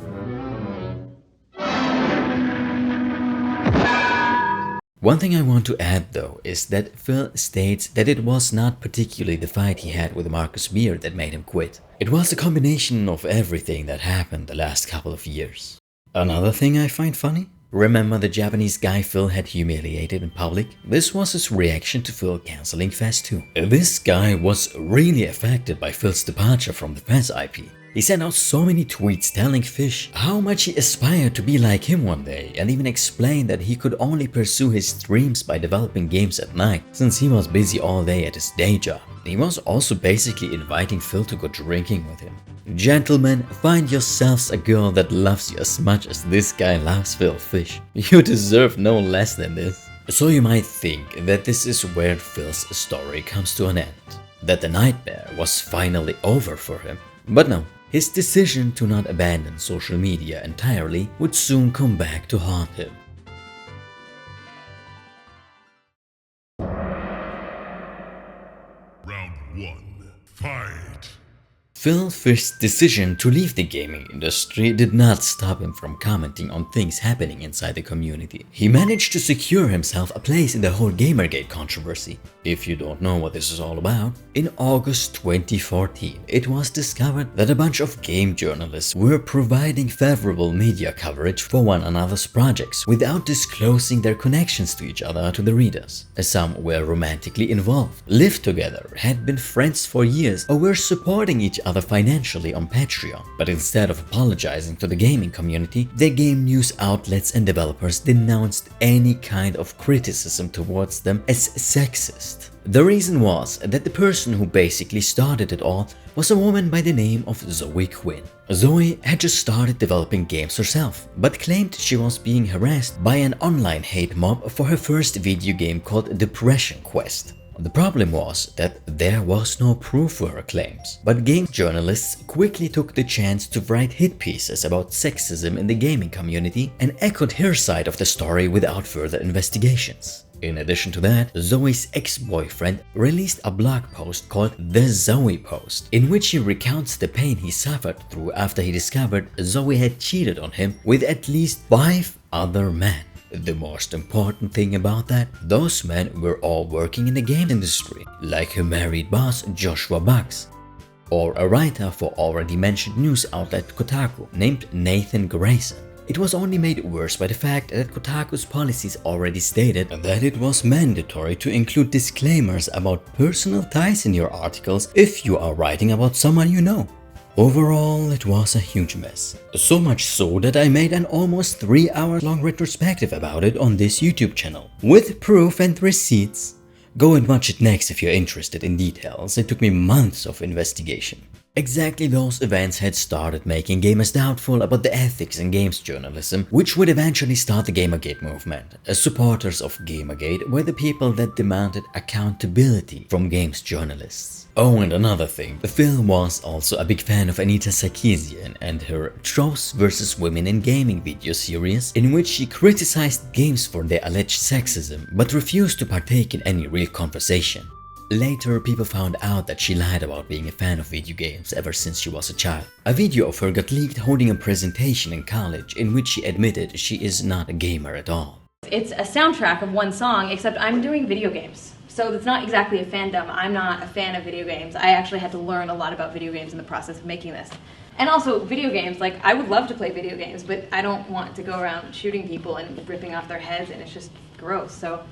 One thing I want to add though is that Phil states that it was not particularly the fight he had with Marcus Beer that made him quit. It was a combination of everything that happened the last couple of years. Another thing I find funny? Remember the Japanese guy Phil had humiliated in public? This was his reaction to Phil cancelling FEZ II. This guy was really affected by Phil's departure from the FEZ IP. He sent out so many tweets telling Fish how much he aspired to be like him one day, and even explained that he could only pursue his dreams by developing games at night, since he was busy all day at his day job. He was also basically inviting Phil to go drinking with him. Gentlemen, find yourselves a girl that loves you as much as this guy loves Phil Fish. You deserve no less than this. So you might think that this is where Phil's story comes to an end, that the nightmare was finally over for him. But no, his decision to not abandon social media entirely would soon come back to haunt him. Round 1. Fight. Phil Fish's decision to leave the gaming industry did not stop him from commenting on things happening inside the community. He managed to secure himself a place in the whole GamerGate controversy. If you don't know what this is all about, in August 2014, it was discovered that a bunch of game journalists were providing favorable media coverage for one another's projects without disclosing their connections to each other to the readers. Some were romantically involved, lived together, had been friends for years, or were supporting each other financially on Patreon. But instead of apologizing to the gaming community, the game news outlets and developers denounced any kind of criticism towards them as sexist. The reason was that the person who basically started it all was a woman by the name of Zoe Quinn. Zoe had just started developing games herself, but claimed she was being harassed by an online hate mob for her first video game called Depression Quest. The problem was that there was no proof for her claims, but game journalists quickly took the chance to write hit pieces about sexism in the gaming community and echoed her side of the story without further investigations. In addition to that, Zoe's ex-boyfriend released a blog post called The Zoe Post, in which he recounts the pain he suffered through after he discovered Zoe had cheated on him with at least 5 other men. The most important thing about that, those men were all working in the game industry, like her married boss Joshua Bucks, or a writer for already mentioned news outlet Kotaku named Nathan Grayson. It was only made worse by the fact that Kotaku's policies already stated that it was mandatory to include disclaimers about personal ties in your articles if you are writing about someone you know. Overall, it was a huge mess. So much so that I made an almost 3-hour-long retrospective about it on this YouTube channel, with proof and receipts. Go and watch it next if you're interested in details. It took me months of investigation. Exactly those events had started making gamers doubtful about the ethics in games journalism, which would eventually start the GamerGate movement. Supporters of GamerGate were the people that demanded accountability from games journalists. Oh, and another thing, Phil was also a big fan of Anita Sarkeesian and her Trolls vs. Women in Gaming video series, in which she criticized games for their alleged sexism, but refused to partake in any real conversation. Later, people found out that she lied about being a fan of video games ever since she was a child. A video of her got leaked holding a presentation in college in which she admitted she is not a gamer at all. It's a soundtrack of one song, except I'm doing video games. So it's not exactly a fandom. I'm not a fan of video games. I actually had to learn a lot about video games in the process of making this. And also video games, like I would love to play video games, but I don't want to go around shooting people and ripping off their heads, and it's just gross. So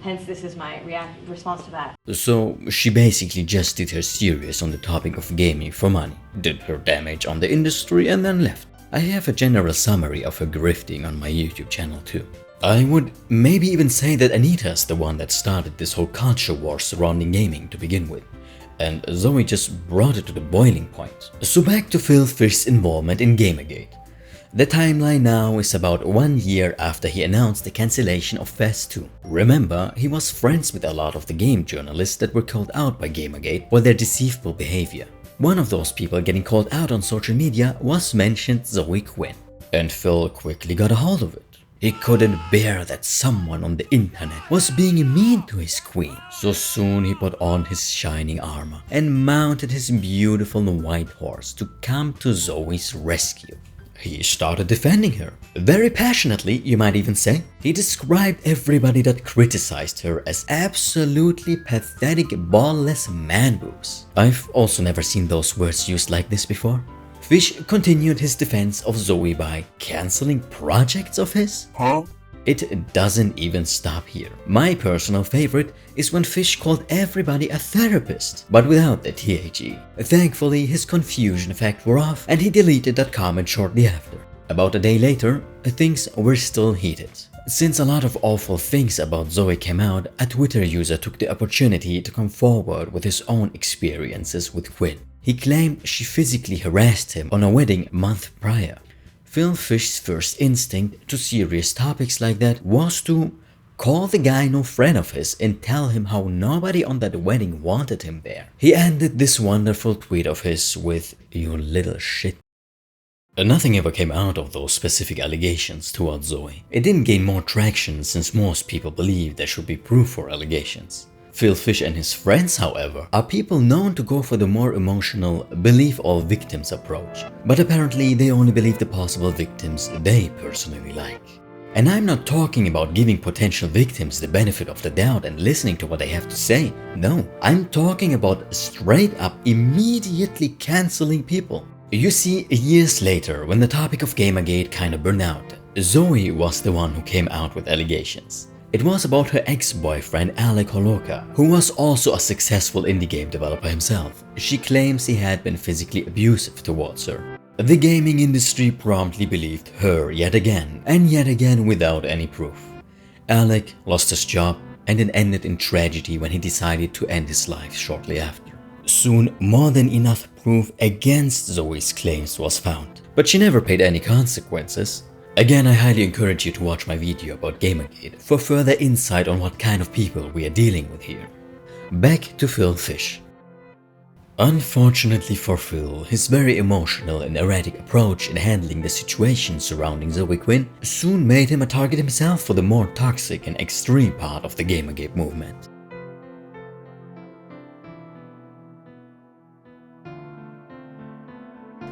hence this is my response to that. So she basically just did her series on the topic of gaming for money, did her damage on the industry and then left. I have a general summary of her grifting on my YouTube channel too. I would maybe even say that Anita's the one that started this whole culture war surrounding gaming to begin with, and Zoe just brought it to the boiling point. So back to Phil Fish's involvement in GamerGate. The timeline now is about 1 year after he announced the cancellation of FEZ II. Remember, he was friends with a lot of the game journalists that were called out by GamerGate for their deceitful behavior. One of those people getting called out on social media was mentioned Zoe Quinn, and Phil quickly got a hold of it. He couldn't bear that someone on the internet was being mean to his queen, so soon he put on his shining armor and mounted his beautiful white horse to come to Zoe's rescue. He started defending her, very passionately you might even say. He described everybody that criticized her as absolutely pathetic ballless man boobs. I've also never seen those words used like this before. Fish continued his defense of Zoe by cancelling projects of his? Huh? It doesn't even stop here. My personal favorite is when Fish called everybody a therapist, but without the THE. Thankfully, his confusion effect wore off and he deleted that comment shortly after. About a day later, things were still heated. Since a lot of awful things about Zoe came out, a Twitter user took the opportunity to come forward with his own experiences with Quinn. He claimed she physically harassed him on a wedding month prior. Phil Fish's first instinct to serious topics like that was to call the guy no friend of his and tell him how nobody on that wedding wanted him there. He ended this wonderful tweet of his with, "You little shit." Nothing ever came out of those specific allegations towards Zoe. It didn't gain more traction since most people believe there should be proof for allegations. Phil Fish and his friends, however, are people known to go for the more emotional believe all victims approach, but apparently they only believe the possible victims they personally like. And I'm not talking about giving potential victims the benefit of the doubt and listening to what they have to say. No, I'm talking about straight up immediately cancelling people. You see, years later, when the topic of GamerGate kinda burned out, Zoe was the one who came out with allegations. It was about her ex-boyfriend Alec Holoka, who was also a successful indie game developer himself. She claims he had been physically abusive towards her. The gaming industry promptly believed her yet again, and yet again without any proof. Alec lost his job and it ended in tragedy when he decided to end his life shortly after. Soon, more than enough proof against Zoe's claims was found, but she never paid any consequences. Again, I highly encourage you to watch my video about GamerGate for further insight on what kind of people we are dealing with here. Back to Phil Fish. Unfortunately for Phil, his very emotional and erratic approach in handling the situation surrounding Zoe Quinn soon made him a target himself for the more toxic and extreme part of the GamerGate movement.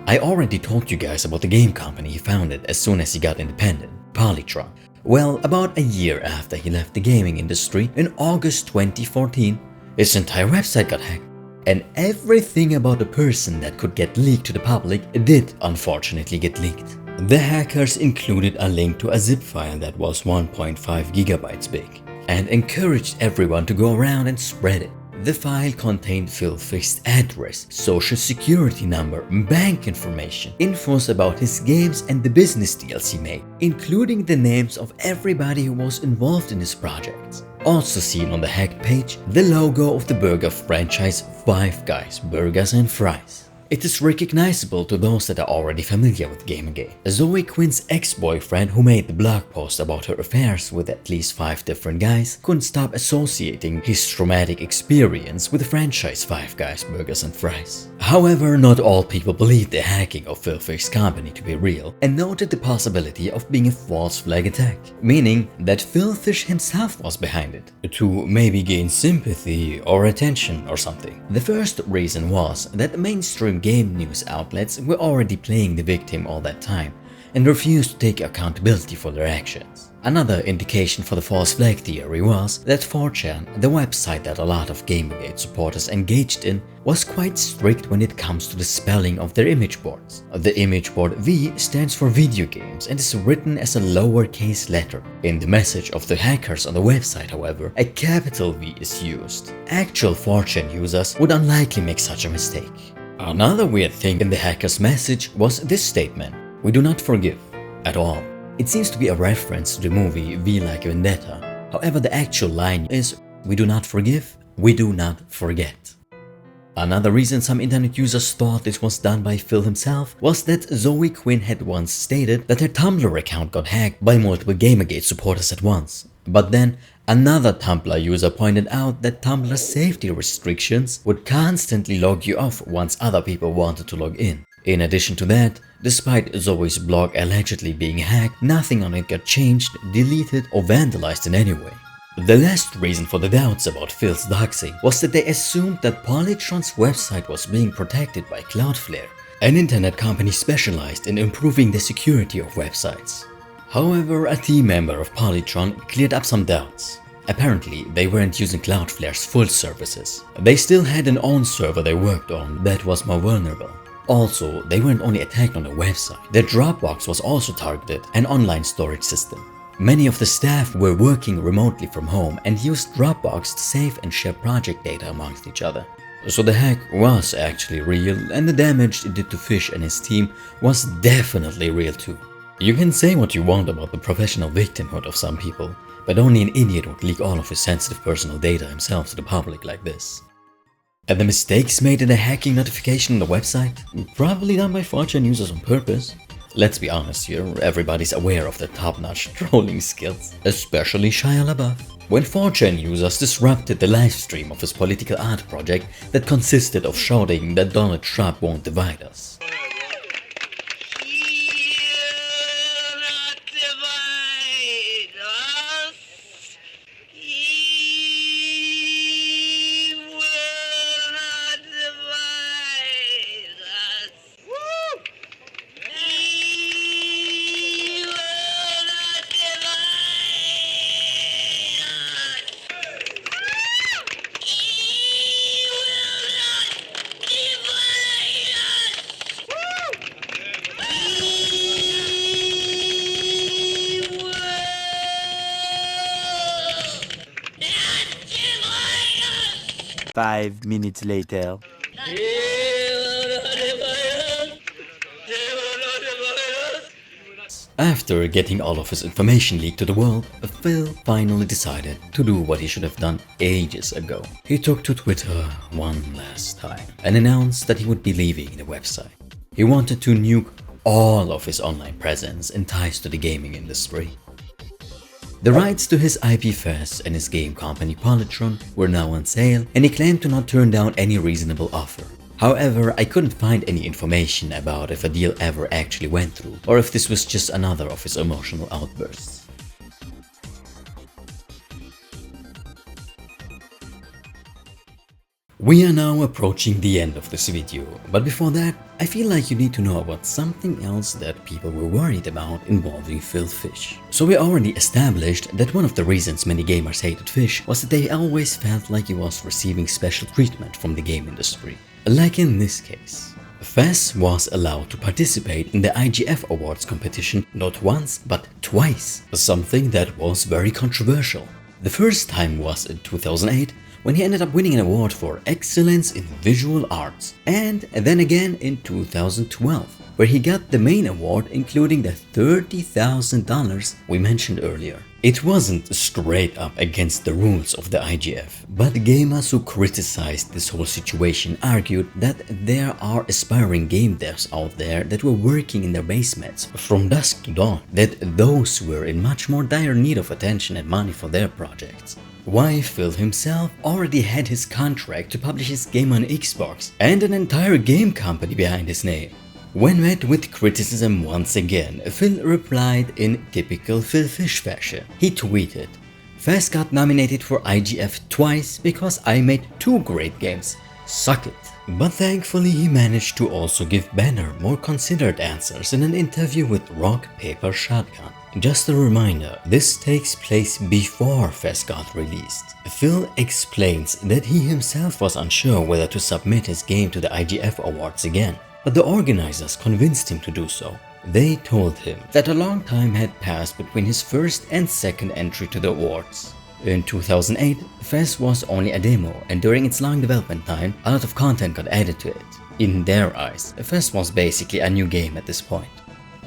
I already told you guys about the game company he founded as soon as he got independent, Polytron. Well, about a year after he left the gaming industry, in August 2014, his entire website got hacked. And everything about the person that could get leaked to the public did unfortunately get leaked. The hackers included a link to a zip file that was 1.5 gigabytes big and encouraged everyone to go around and spread it. The file contained Phil Fish's address, social security number, bank information, infos about his games and the business deals he made, including the names of everybody who was involved in his projects. Also seen on the hacked page, the logo of the burger franchise Five Guys Burgers and Fries. It is recognizable to those that are already familiar with GamerGate. Zoe Quinn's ex-boyfriend, who made the blog post about her affairs with at least 5 different guys, couldn't stop associating his traumatic experience with the franchise Five Guys Burgers and Fries. However, not all people believed the hacking of Phil Fish's company to be real and noted the possibility of being a false flag attack, meaning that Phil Fish himself was behind it, to maybe gain sympathy or attention or something. The first reason was that the mainstream game news outlets were already playing the victim all that time and refused to take accountability for their actions. Another indication for the false flag theory was that 4chan, the website that a lot of GamerGate supporters engaged in, was quite strict when it comes to the spelling of their image boards. The image board V stands for video games and is written as a lowercase letter. In the message of the hackers on the website, however, a capital V is used. Actual 4chan users would unlikely make such a mistake. Another weird thing in the hacker's message was this statement: "We do not forgive at all." It seems to be a reference to the movie V like Vendetta. However, the actual line is, "We do not forgive, we do not forget." Another reason some internet users thought this was done by Phil himself was that Zoe Quinn had once stated that her Tumblr account got hacked by multiple GamerGate supporters at once. But then another Tumblr user pointed out that Tumblr's safety restrictions would constantly log you off once other people wanted to log in. In addition to that, despite Zoe's blog allegedly being hacked, nothing on it got changed, deleted or vandalized in any way. The last reason for the doubts about Phil's doxing was that they assumed that Polytron's website was being protected by Cloudflare, an internet company specialized in improving the security of websites. However, a team member of Polytron cleared up some doubts. Apparently, they weren't using Cloudflare's full services. They still had an own server they worked on that was more vulnerable. Also, they weren't only attacked on the website. Their Dropbox was also targeted, an online storage system. Many of the staff were working remotely from home and used Dropbox to save and share project data amongst each other. So the hack was actually real, and the damage it did to Fish and his team was definitely real too. You can say what you want about the professional victimhood of some people, but only an idiot would leak all of his sensitive personal data himself to the public like this. And the mistakes made in the hacking notification on the website? Probably done by 4chan users on purpose. Let's be honest here, everybody's aware of their top-notch trolling skills, especially Shia LaBeouf. When 4chan users disrupted the livestream of his political art project that consisted of shouting that Donald Trump won't divide us. Five minutes later. After getting all of his information leaked to the world, Phil finally decided to do what he should have done ages ago. He took to Twitter one last time and announced that he would be leaving the website. He wanted to nuke all of his online presence and ties to the gaming industry. The rights to his IP FEZ and his game company Polytron were now on sale, and he claimed to not turn down any reasonable offer. However, I couldn't find any information about if a deal ever actually went through, or if this was just another of his emotional outbursts. We are now approaching the end of this video, but before that, I feel like you need to know about something else that people were worried about involving Phil Fish. So we already established that one of the reasons many gamers hated Fish was that they always felt like he was receiving special treatment from the game industry. Like in this case. FEZ was allowed to participate in the IGF Awards competition not once but twice, something that was very controversial. The first time was in 2008, when he ended up winning an award for excellence in visual arts, and then again in 2012, where he got the main award including the $30,000 we mentioned earlier. It wasn't straight up against the rules of the IGF, but gamers who criticized this whole situation argued that there are aspiring game devs out there that were working in their basements from dusk to dawn, that those were in much more dire need of attention and money for their projects. Why Phil himself already had his contract to publish his game on Xbox and an entire game company behind his name. When met with criticism once again, Phil replied in typical Phil Fish fashion. He tweeted, "FEZ got nominated for IGF twice because I made 2 great games. Suck it." But thankfully he managed to also give Banner more considered answers in an interview with Rock Paper Shotgun. Just a reminder, this takes place before FEZ got released. Phil explains that he himself was unsure whether to submit his game to the IGF Awards again, but the organizers convinced him to do so. They told him that a long time had passed between his first and second entry to the awards. In 2008, FEZ was only a demo, and during its long development time, a lot of content got added to it. In their eyes, FEZ was basically a new game at this point.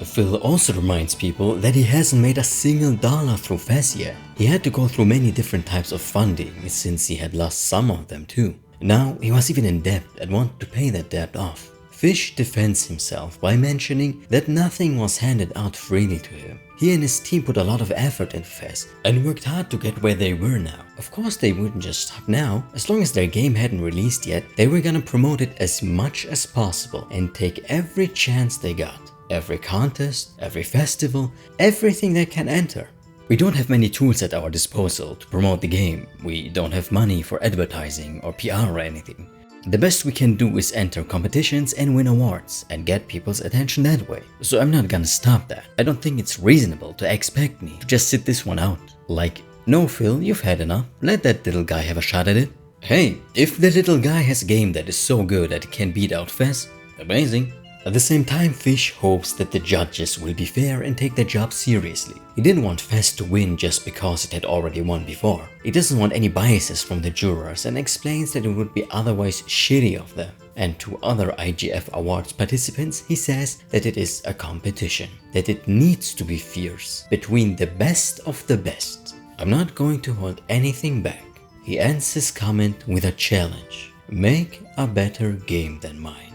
Phil also reminds people that he hasn't made a single dollar through FEZ yet. He had to go through many different types of funding since he had lost some of them too. Now he was even in debt and wanted to pay that debt off. Fish defends himself by mentioning that nothing was handed out freely to him. He and his team put a lot of effort into FEZ and worked hard to get where they were now. Of course they wouldn't just stop now. As long as their game hadn't released yet, they were gonna promote it as much as possible and take every chance they got. Every contest, every festival, everything they can enter. We don't have many tools at our disposal to promote the game. We don't have money for advertising or PR or anything. The best we can do is enter competitions and win awards and get people's attention that way. So I'm not gonna stop that. I don't think it's reasonable to expect me to just sit this one out. Like, no Phil, you've had enough. Let that little guy have a shot at it. Hey, if the little guy has a game that is so good that it can beat out FEZ, amazing. At the same time, Fish hopes that the judges will be fair and take their job seriously. He didn't want FEZ to win just because it had already won before. He doesn't want any biases from the jurors and explains that it would be otherwise shitty of them. And to other IGF Awards participants, he says that it is a competition, that it needs to be fierce, between the best of the best. I'm not going to hold anything back. He ends his comment with a challenge. Make a better game than mine.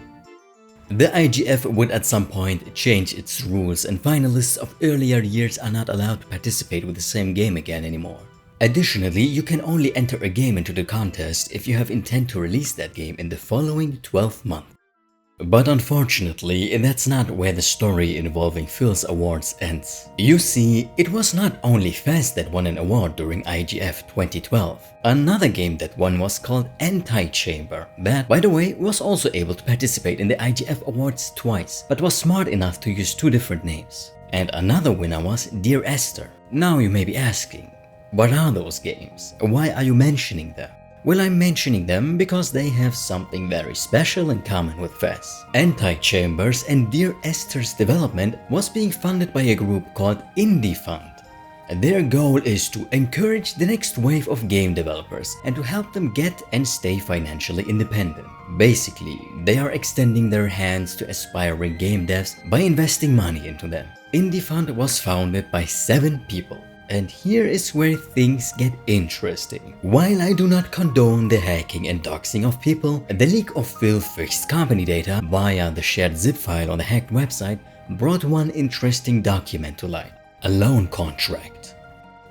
The IGF would at some point change its rules and finalists of earlier years are not allowed to participate with the same game again anymore. Additionally, you can only enter a game into the contest if you have intent to release that game in the following 12 months. But unfortunately, that's not where the story involving Phil's awards ends. You see, it was not only FEZ that won an award during IGF 2012. Another game that won was called Anti-Chamber, that, by the way, was also able to participate in the IGF Awards twice, but was smart enough to use two different names. And another winner was Dear Esther. Now you may be asking, what are those games? Why are you mentioning them? Well, I'm mentioning them because they have something very special in common with FEZ. Anti-Chambers and Dear Esther's development was being funded by a group called Indie Fund. Their goal is to encourage the next wave of game developers and to help them get and stay financially independent. Basically, they are extending their hands to aspiring game devs by investing money into them. Indie Fund was founded by 7 people. And here is where things get interesting. While I do not condone the hacking and doxing of people, the leak of Phil Fish's company data via the shared zip file on the hacked website brought one interesting document to light. A loan contract.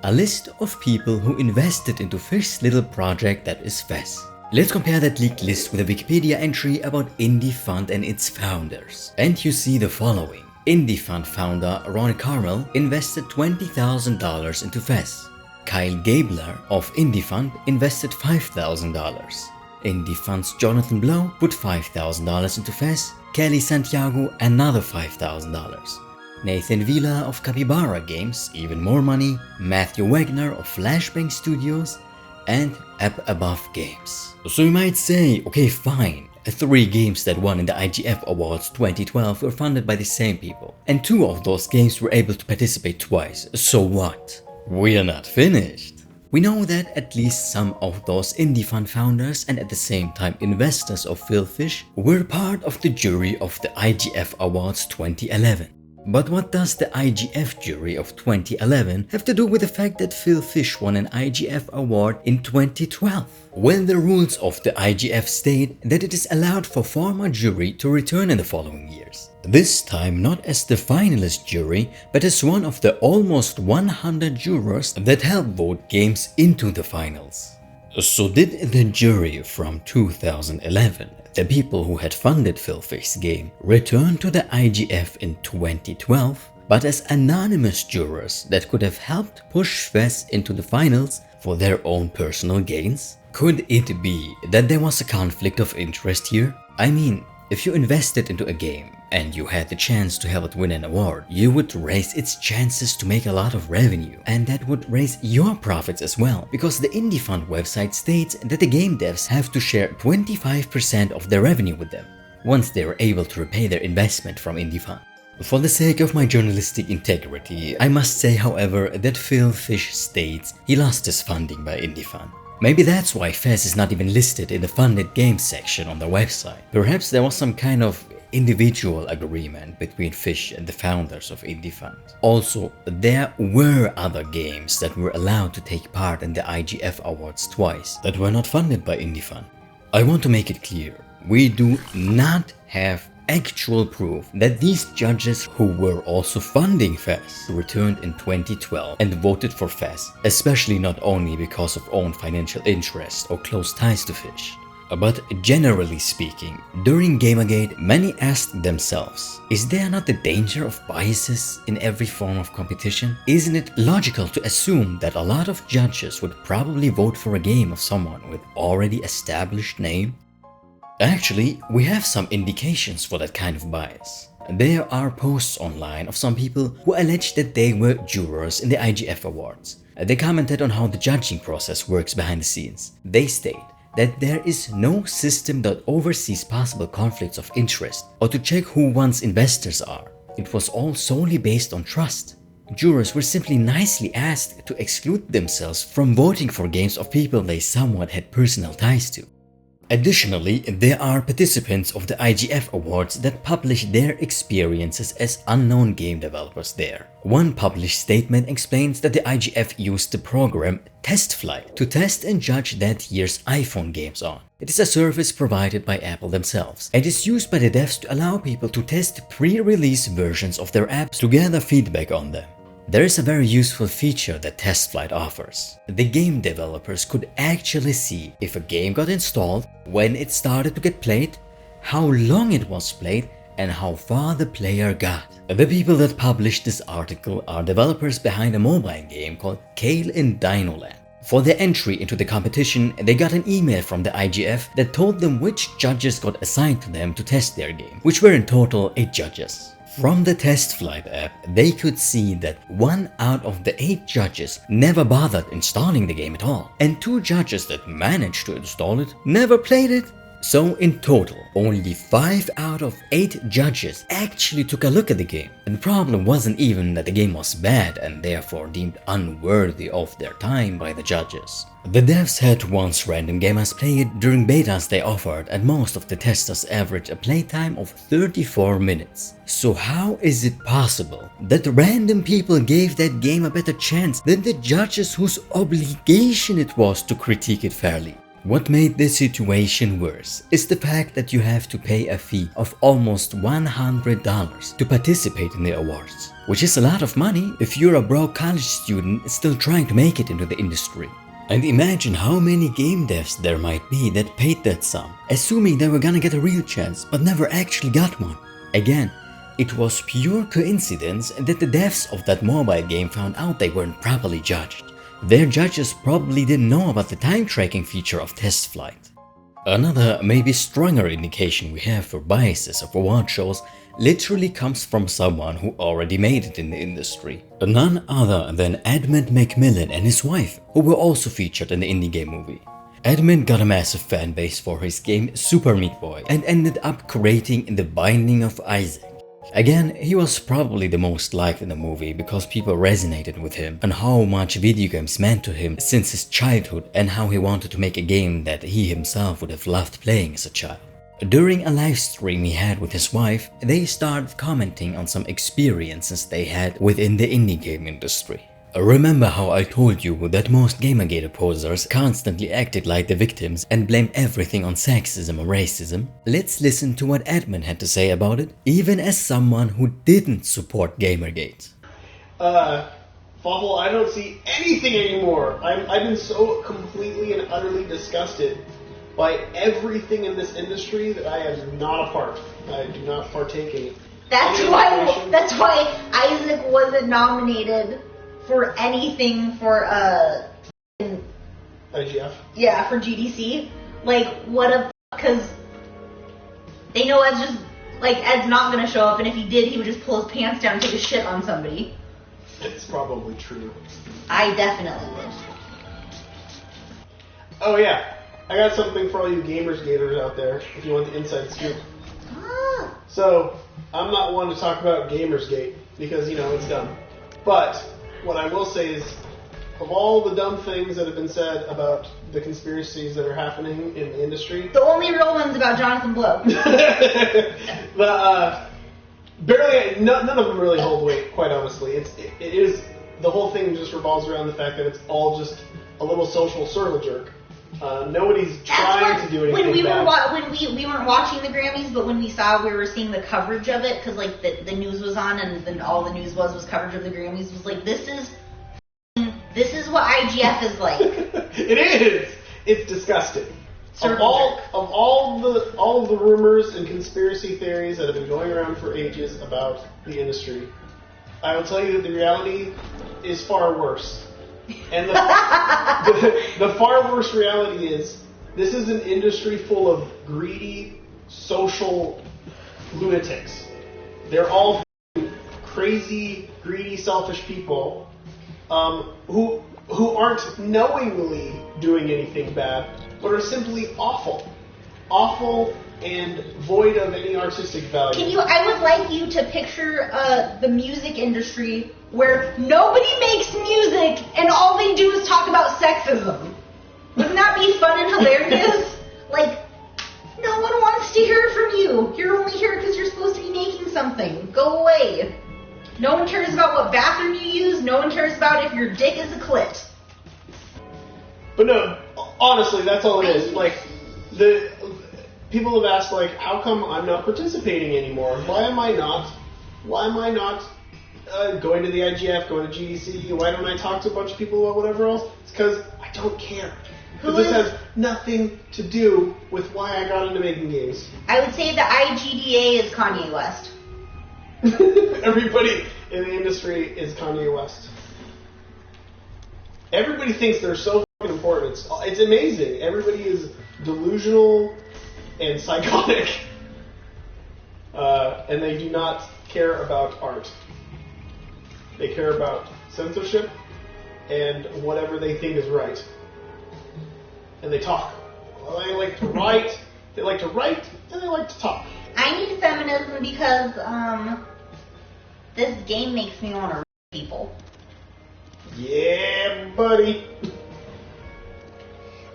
A list of people who invested into Fish's little project that is FEZ. Let's compare that leaked list with a Wikipedia entry about Indie Fund and its founders. And you see the following. Indie Fund founder Ron Carmel invested $20,000 into FEZ. Kyle Gabler of Indie Fund invested $5,000. Indie Fund's Jonathan Blow put $5,000 into FEZ. Kelly Santiago another $5,000. Nathan Vila of Capybara Games even more money. Matthew Wagner of Flashbang Studios and App Above Games. So you might say, okay fine. 3 games that won in the IGF Awards 2012 were funded by the same people, and 2 of those games were able to participate twice, so what? We are not finished. We know that at least some of those Indie Fund founders and at the same time investors of Phil Fish were part of the jury of the IGF Awards 2011. But what does the IGF jury of 2011 have to do with the fact that Phil Fish won an IGF award in 2012? Well, the rules of the IGF state that it is allowed for former jury to return in the following years. This time not as the finalist jury, but as one of the almost 100 jurors that help vote games into the finals. So did the jury from 2011, the people who had funded Phil Fish's game, return to the IGF in 2012, but as anonymous jurors that could have helped push FEZ into the finals for their own personal gains? Could it be that there was a conflict of interest here? I mean, If you invested into a game and you had the chance to have it win an award, you would raise its chances to make a lot of revenue, and that would raise your profits as well, because the Indie Fund website states that the game devs have to share 25% of their revenue with them, once they are able to repay their investment from Indie Fund. For the sake of my journalistic integrity, I must say, however, that Phil Fish states he lost his funding by Indie Fund. Maybe that's why FEZ is not even listed in the funded games section on their website. Perhaps there was some kind of individual agreement between Fish and the founders of Indie Fund. Also, there were other games that were allowed to take part in the IGF Awards twice that were not funded by Indie Fund. I want to make it clear, we do not have actual proof that these judges who were also funding FEZ returned in 2012 and voted for FEZ, especially not only because of own financial interest or close ties to Fish. But generally speaking, during GamerGate, many asked themselves, is there not the danger of biases in every form of competition? Isn't it logical to assume that a lot of judges would probably vote for a game of someone with already established name? Actually, we have some indications for that kind of bias. There are posts online of some people who allege that they were jurors in the IGF Awards. They commented on how the judging process works behind the scenes. They state that there is no system that oversees possible conflicts of interest or to check who one's investors are. It was all solely based on trust. Jurors were simply nicely asked to exclude themselves from voting for games of people they somewhat had personal ties to. Additionally, there are participants of the IGF Awards that publish their experiences as unknown game developers there. One published statement explains that the IGF used the program TestFlight to test and judge that year's iPhone games on. It is a service provided by Apple themselves and is used by the devs to allow people to test pre-release versions of their apps to gather feedback on them. There is a very useful feature that TestFlight offers. The game developers could actually see if a game got installed, when it started to get played, how long it was played, and how far the player got. The people that published this article are developers behind a mobile game called Kale in Dinoland. For their entry into the competition, they got an email from the IGF that told them which judges got assigned to them to test their game, which were in total 8 judges. From the TestFlight app, they could see that 1 out of the 8 judges never bothered installing the game at all, and 2 judges that managed to install it never played it. So in total, only 5 out of 8 judges actually took a look at the game. And the problem wasn't even that the game was bad and therefore deemed unworthy of their time by the judges. The devs had once random gamers play it during betas they offered, and most of the testers averaged a playtime of 34 minutes. So how is it possible that random people gave that game a better chance than the judges whose obligation it was to critique it fairly? What made this situation worse is the fact that you have to pay a fee of almost $100 to participate in the awards, which is a lot of money if you're a broke college student still trying to make it into the industry. And imagine how many game devs there might be that paid that sum, assuming they were gonna get a real chance but never actually got one. Again, it was pure coincidence that the devs of that mobile game found out they weren't properly judged. Their judges probably didn't know about the time tracking feature of TestFlight. Another, maybe stronger indication we have for biases of award shows literally comes from someone who already made it in the industry. None other than Edmund McMillen and his wife, who were also featured in the indie game movie. Edmund got a massive fan base for his game Super Meat Boy and ended up creating The Binding of Isaac. Again, he was probably the most liked in the movie because people resonated with him and how much video games meant to him since his childhood, and how he wanted to make a game that he himself would have loved playing as a child. During a live stream he had with his wife, they started commenting on some experiences they had within the indie game industry. Remember how I told you that most GamerGate opposers constantly acted like the victims and blamed everything on sexism or racism? Let's listen to what Edmund had to say about it, even as someone who didn't support GamerGate. Fawful, I don't see anything anymore. I've been so completely and utterly disgusted by everything in this industry that I am not a part. I do not partake in it. That's why Isaac wasn't nominated for anything for IGF. Yeah, for GDC. Like, what a, because They know Ed's just, like, Ed's not gonna show up, and if he did, he would just pull his pants down and take a shit on somebody. It's probably true. I definitely would. Oh yeah, I got something for all you GamersGaters out there, if you want the inside scoop. So, I'm not one to talk about GamersGate, because, you know, it's dumb. But, what I will say is, of all the dumb things that have been said about the conspiracies that are happening in the industry... The only real one's about Jonathan Blow. Barely, none of them really hold weight, quite honestly. It is, the whole thing just revolves around the fact that it's all just a little social circle jerk. Nobody's trying to do anything we bad. we weren't watching the Grammys, but when we were seeing the coverage of it, because like the news was on, and then all the news was coverage of the Grammys, was like, this is what IGF is like. It is. It's disgusting. Of all of the rumors and conspiracy theories that have been going around for ages about the industry, I will tell you that the reality is far worse. And the far worse reality is, this is an industry full of greedy, social lunatics. They're all crazy, greedy, selfish people who aren't knowingly doing anything bad, but are simply awful. Awful and void of any artistic value. I would like you to picture the music industry where nobody makes music and all they do is talk about sexism. Wouldn't that be fun and hilarious? Like, no one wants to hear from you. You're only here because you're supposed to be making something. Go away. No one cares about what bathroom you use. No one cares about if your dick is a clit. But no, honestly, that's all it is. Like, people have asked, like, how come I'm not participating anymore? Why am I not going to the IGF, going to GDC? Why don't I talk to a bunch of people about whatever else? It's because I don't care. This has nothing to do with why I got into making games. I would say the IGDA is Kanye West. Everybody in the industry is Kanye West. Everybody thinks they're so fucking important. It's amazing. Everybody is delusional and psychotic. And they do not care about art. They care about censorship and whatever they think is right. And they talk. Well, they like to write, and they like to talk. I need feminism because this game makes me want to rape people. Yeah, buddy.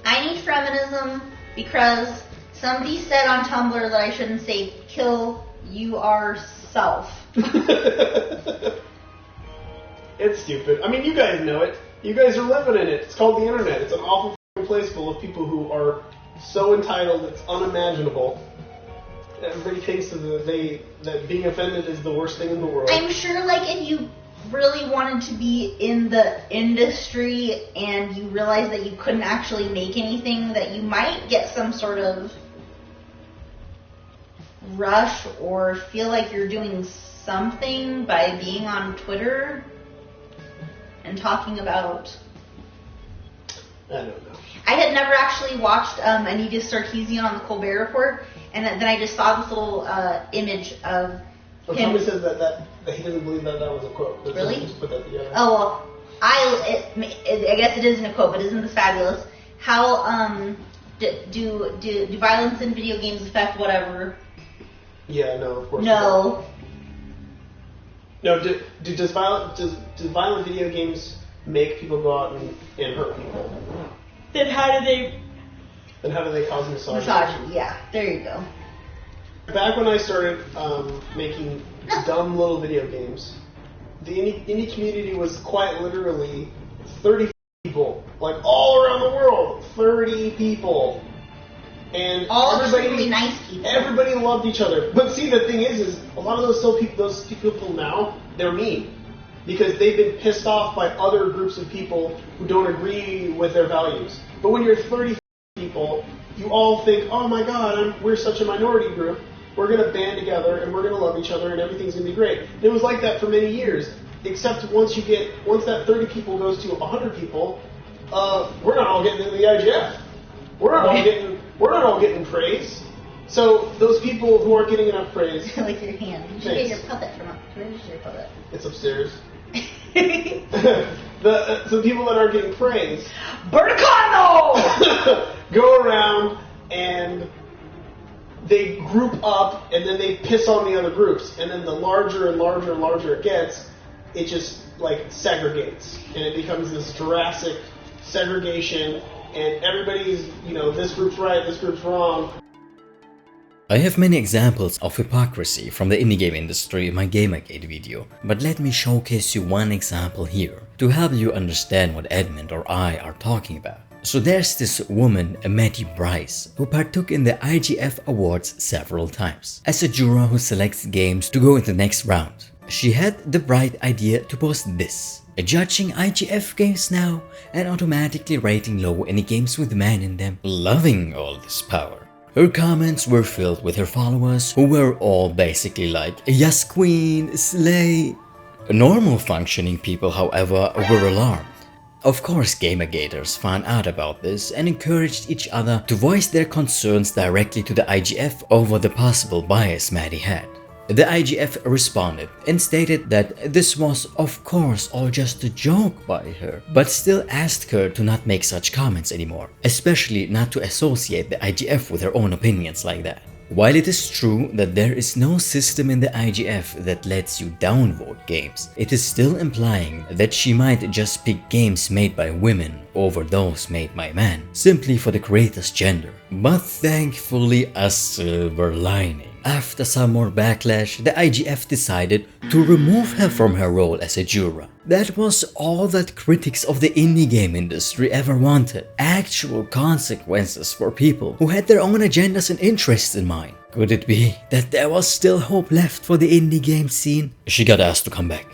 I need feminism because somebody said on Tumblr that I shouldn't say kill yourself. It's stupid. I mean, you guys know it. You guys are living in it. It's called the internet. It's an awful place full of people who are so entitled it's unimaginable. Everybody thinks that being offended is the worst thing in the world. I'm sure, like, if you really wanted to be in the industry and you realized that you couldn't actually make anything, that you might get some sort of rush or feel like you're doing something by being on Twitter and talking about... I don't know. I had never actually watched Anita Sarkeesian on the Colbert Report, and then I just saw this little image of him. Somebody says that he doesn't believe that was a quote. Really? Just put that together. Oh, well, I guess it isn't a quote, but isn't this fabulous? How do violence in video games affect whatever? Yeah, no, of course. No. No, does violent video games make people go out and hurt people? Then how do they cause misogyny? Misogyny, yeah. There you go. Back when I started making dumb little video games, the indie community was quite literally 30 people. Like, all around the world, 30 people. And all really nice people. Everybody loved each other. But see, the thing is a lot of those people now, they're mean. Because they've been pissed off by other groups of people who don't agree with their values. But when you're 30 people, you all think, oh my god, we're such a minority group, we're going to band together and we're going to love each other and everything's going to be great. And it was like that for many years. Except once that 30 people goes to 100 people, we're not all getting into the IGF. We're not all getting praise. So those people who aren't getting enough praise. Like your hand. You should get your puppet from up. Where is your puppet? It's upstairs. So people that aren't getting praise. Bertacano! Go around and they group up and then they piss on the other groups. And then the larger and larger and larger it gets, it just like segregates. And it becomes this Jurassic segregation. And everybody's, this group's right, this group's wrong. I have many examples of hypocrisy from the indie game industry in my GamerGate video, but let me showcase you one example here to help you understand what Edmund or I are talking about. So there's this woman, Maddie Bryce, who partook in the IGF Awards several times as a juror who selects games to go in the next round. She had the bright idea to post this, judging IGF games now and automatically rating low any games with men in them, loving all this power. Her comments were filled with her followers who were all basically like, yes queen, slay. Normal functioning people, however, were alarmed. Of course, GamerGaters found out about this and encouraged each other to voice their concerns directly to the IGF over the possible bias Maddie had. The IGF responded and stated that this was of course all just a joke by her, but still asked her to not make such comments anymore, especially not to associate the IGF with her own opinions like that. While it is true that there is no system in the IGF that lets you downvote games, it is still implying that she might just pick games made by women over those made by men, simply for the creator's gender. But thankfully a silver lining. After some more backlash, the IGF decided to remove her from her role as a juror. That was all that critics of the indie game industry ever wanted. Actual consequences for people who had their own agendas and interests in mind. Could it be that there was still hope left for the indie game scene? She got asked to come back.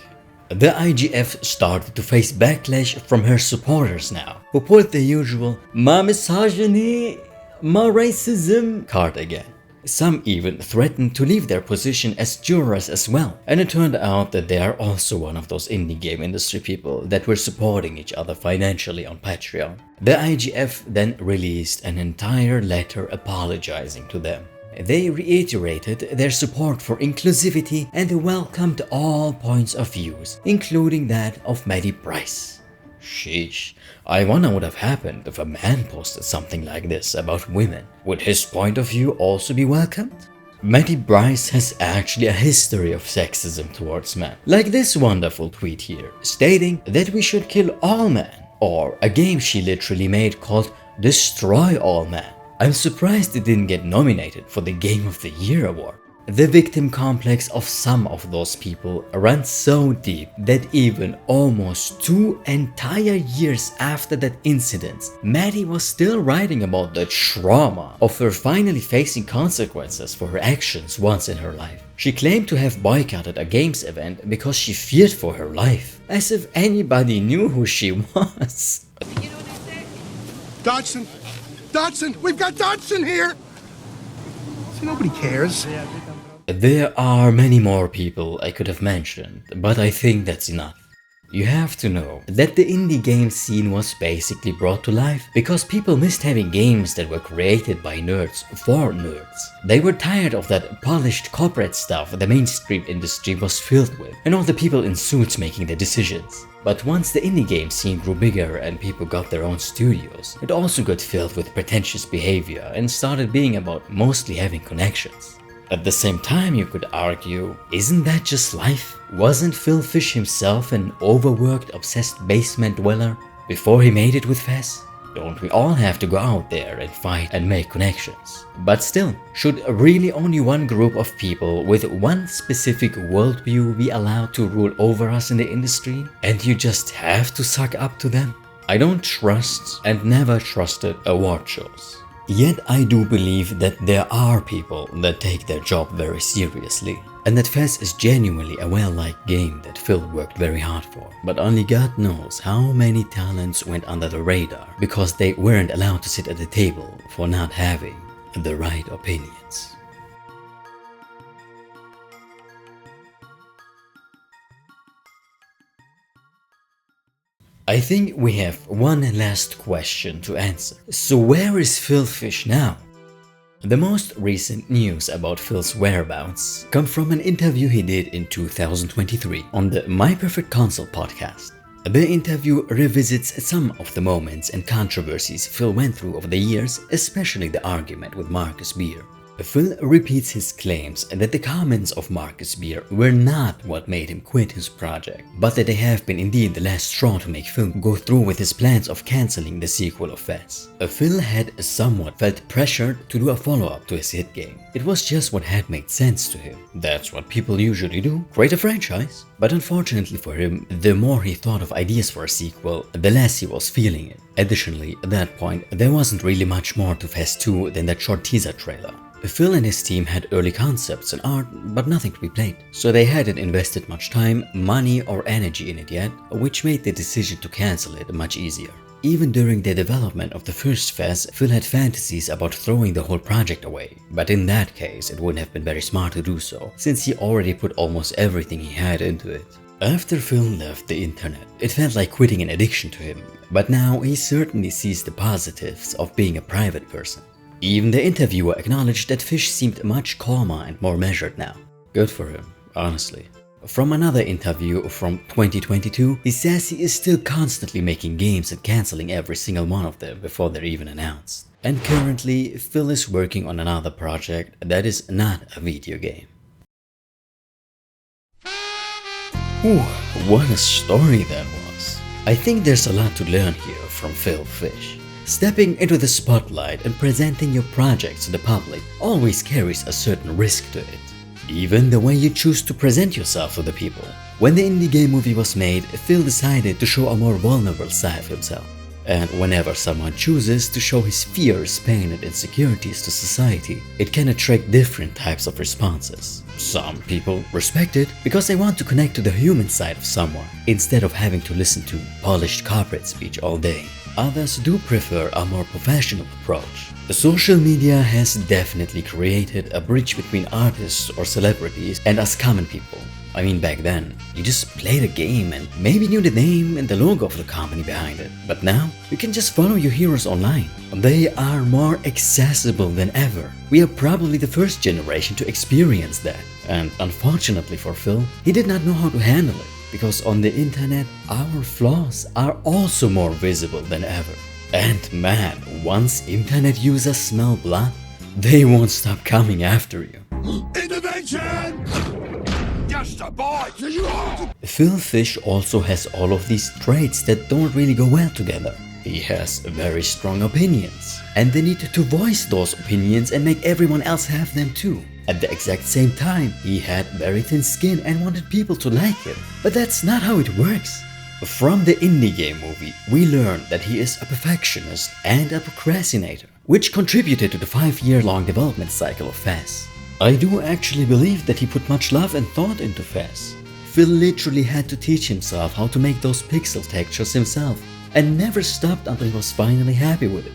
The IGF started to face backlash from her supporters now, who pulled the usual "ma misogyny, ma racism" card again. Some even threatened to leave their position as jurors as well, and it turned out that they are also one of those indie game industry people that were supporting each other financially on Patreon. The IGF then released an entire letter apologizing to them. They reiterated their support for inclusivity and welcomed all points of views, including that of Maddie Bryce. Sheesh, I wonder what would have happened if a man posted something like this about women. Would his point of view also be welcomed? Maddie Bryce has actually a history of sexism towards men, like this wonderful tweet here, stating that we should kill all men, or a game she literally made called Destroy All Men. I'm surprised it didn't get nominated for the Game of the Year award. The victim complex of some of those people runs so deep that even almost 2 entire years after that incident, Maddie was still writing about the trauma of her finally facing consequences for her actions once in her life. She claimed to have boycotted a games event because she feared for her life, as if anybody knew who she was. Dodson! Dodson! We've got Dodson here! See, nobody cares. There are many more people I could have mentioned, but I think that's enough. You have to know that the indie game scene was basically brought to life because people missed having games that were created by nerds for nerds. They were tired of that polished corporate stuff the mainstream industry was filled with, and all the people in suits making the decisions. But once the indie game scene grew bigger and people got their own studios, it also got filled with pretentious behavior and started being about mostly having connections. At the same time, you could argue, isn't that just life? Wasn't Phil Fish himself an overworked, obsessed basement dweller before he made it with FEZ? Don't we all have to go out there and fight and make connections? But still, should really only one group of people with one specific worldview be allowed to rule over us in the industry? And you just have to suck up to them? I don't trust and never trusted award shows. Yet I do believe that there are people that take their job very seriously, and that FEZ is genuinely a well-liked game that Phil worked very hard for, but only God knows how many talents went under the radar because they weren't allowed to sit at the table for not having the right opinions. I think we have one last question to answer. So where is Phil Fish now? The most recent news about Phil's whereabouts come from an interview he did in 2023 on the My Perfect Console podcast. The interview revisits some of the moments and controversies Phil went through over the years, especially the argument with Marcus Beer. Phil repeats his claims that the comments of Marcus Beer were not what made him quit his project, but that they have been indeed the last straw to make Phil go through with his plans of cancelling the sequel of FEZ. Phil had somewhat felt pressured to do a follow-up to his hit game. It was just what had made sense to him. That's what people usually do, create a franchise. But unfortunately for him, the more he thought of ideas for a sequel, the less he was feeling it. Additionally, at that point, there wasn't really much more to FEZ II than that short teaser trailer. Phil and his team had early concepts and art, but nothing to be played, so they hadn't invested much time, money or energy in it yet, which made the decision to cancel it much easier. Even during the development of the first FEZ, Phil had fantasies about throwing the whole project away, but in that case it wouldn't have been very smart to do so, since he already put almost everything he had into it. After Phil left the internet, it felt like quitting an addiction to him, but now he certainly sees the positives of being a private person. Even the interviewer acknowledged that Fish seemed much calmer and more measured now. Good for him, honestly. From another interview from 2022, he says he is still constantly making games and cancelling every single one of them before they're even announced. And currently, Phil is working on another project that is not a video game. Whew, what a story that was. I think there's a lot to learn here from Phil Fish. Stepping into the spotlight and presenting your projects to the public always carries a certain risk to it. Even the way you choose to present yourself to the people. When the indie game movie was made, Phil decided to show a more vulnerable side of himself. And whenever someone chooses to show his fears, pain and insecurities to society, it can attract different types of responses. Some people respect it because they want to connect to the human side of someone, instead of having to listen to polished corporate speech all day. Others do prefer a more professional approach. The social media has definitely created a bridge between artists or celebrities and us common people. I mean, back then, you just played a game and maybe knew the name and the logo of the company behind it. But now, you can just follow your heroes online. They are more accessible than ever. We are probably the first generation to experience that. And unfortunately for Phil, he did not know how to handle it. Because on the internet, our flaws are also more visible than ever. And man, once internet users smell blood, they won't stop coming after you. Intervention! Just a bite! Phil Fish also has all of these traits that don't really go well together. He has very strong opinions, and the need to voice those opinions and make everyone else have them too. At the exact same time, he had very thin skin and wanted people to like him. But that's not how it works. From the indie game movie, we learned that he is a perfectionist and a procrastinator, which contributed to the 5-year-long development cycle of FEZ. I do actually believe that he put much love and thought into FEZ. Phil literally had to teach himself how to make those pixel textures himself, and never stopped until he was finally happy with it.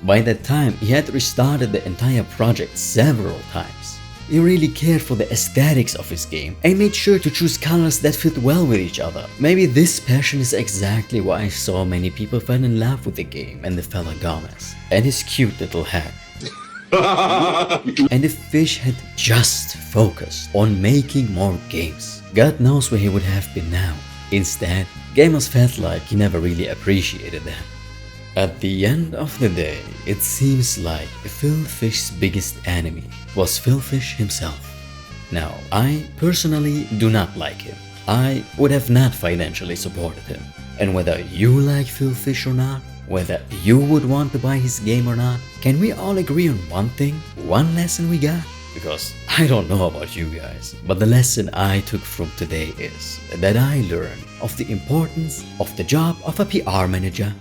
By that time, he had restarted the entire project several times. He really cared for the aesthetics of his game and made sure to choose colors that fit well with each other. Maybe this passion is exactly why so many people fell in love with the game and the fella Gomez and his cute little hat. And if Fish had just focused on making more games, God knows where he would have been now. Instead, gamers felt like he never really appreciated them. At the end of the day, it seems like Phil Fish's biggest enemy was Phil Fish himself. Now, I personally do not like him. I would have not financially supported him. And whether you like Phil Fish or not, whether you would want to buy his game or not, can we all agree on one thing, one lesson we got? Because I don't know about you guys, but the lesson I took from today is that I learned of the importance of the job of a PR manager.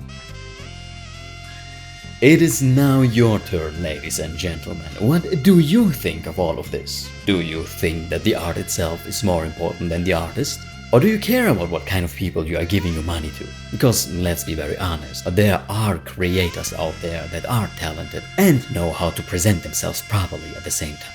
It is now your turn, ladies and gentlemen. What do you think of all of this? Do you think that the art itself is more important than the artist? Or do you care about what kind of people you are giving your money to? Because let's be very honest, there are creators out there that are talented and know how to present themselves properly at the same time.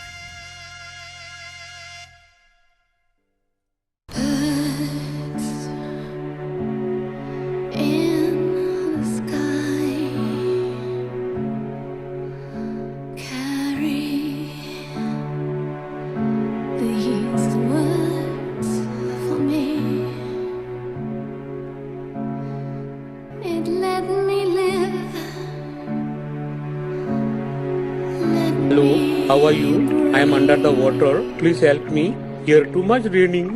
Hello, how are you? I am under the water. Please help me. Here too much raining.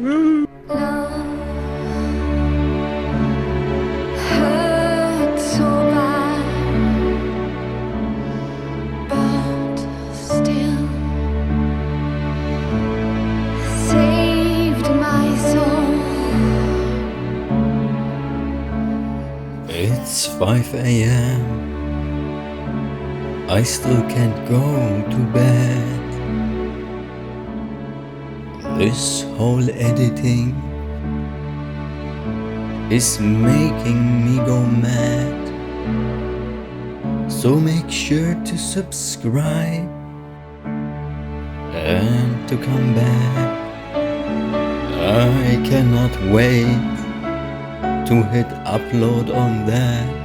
It's 5 a.m. I still can't go to bed. This whole editing is making me go mad. So make sure to subscribe and to come back. I cannot wait to hit upload on that.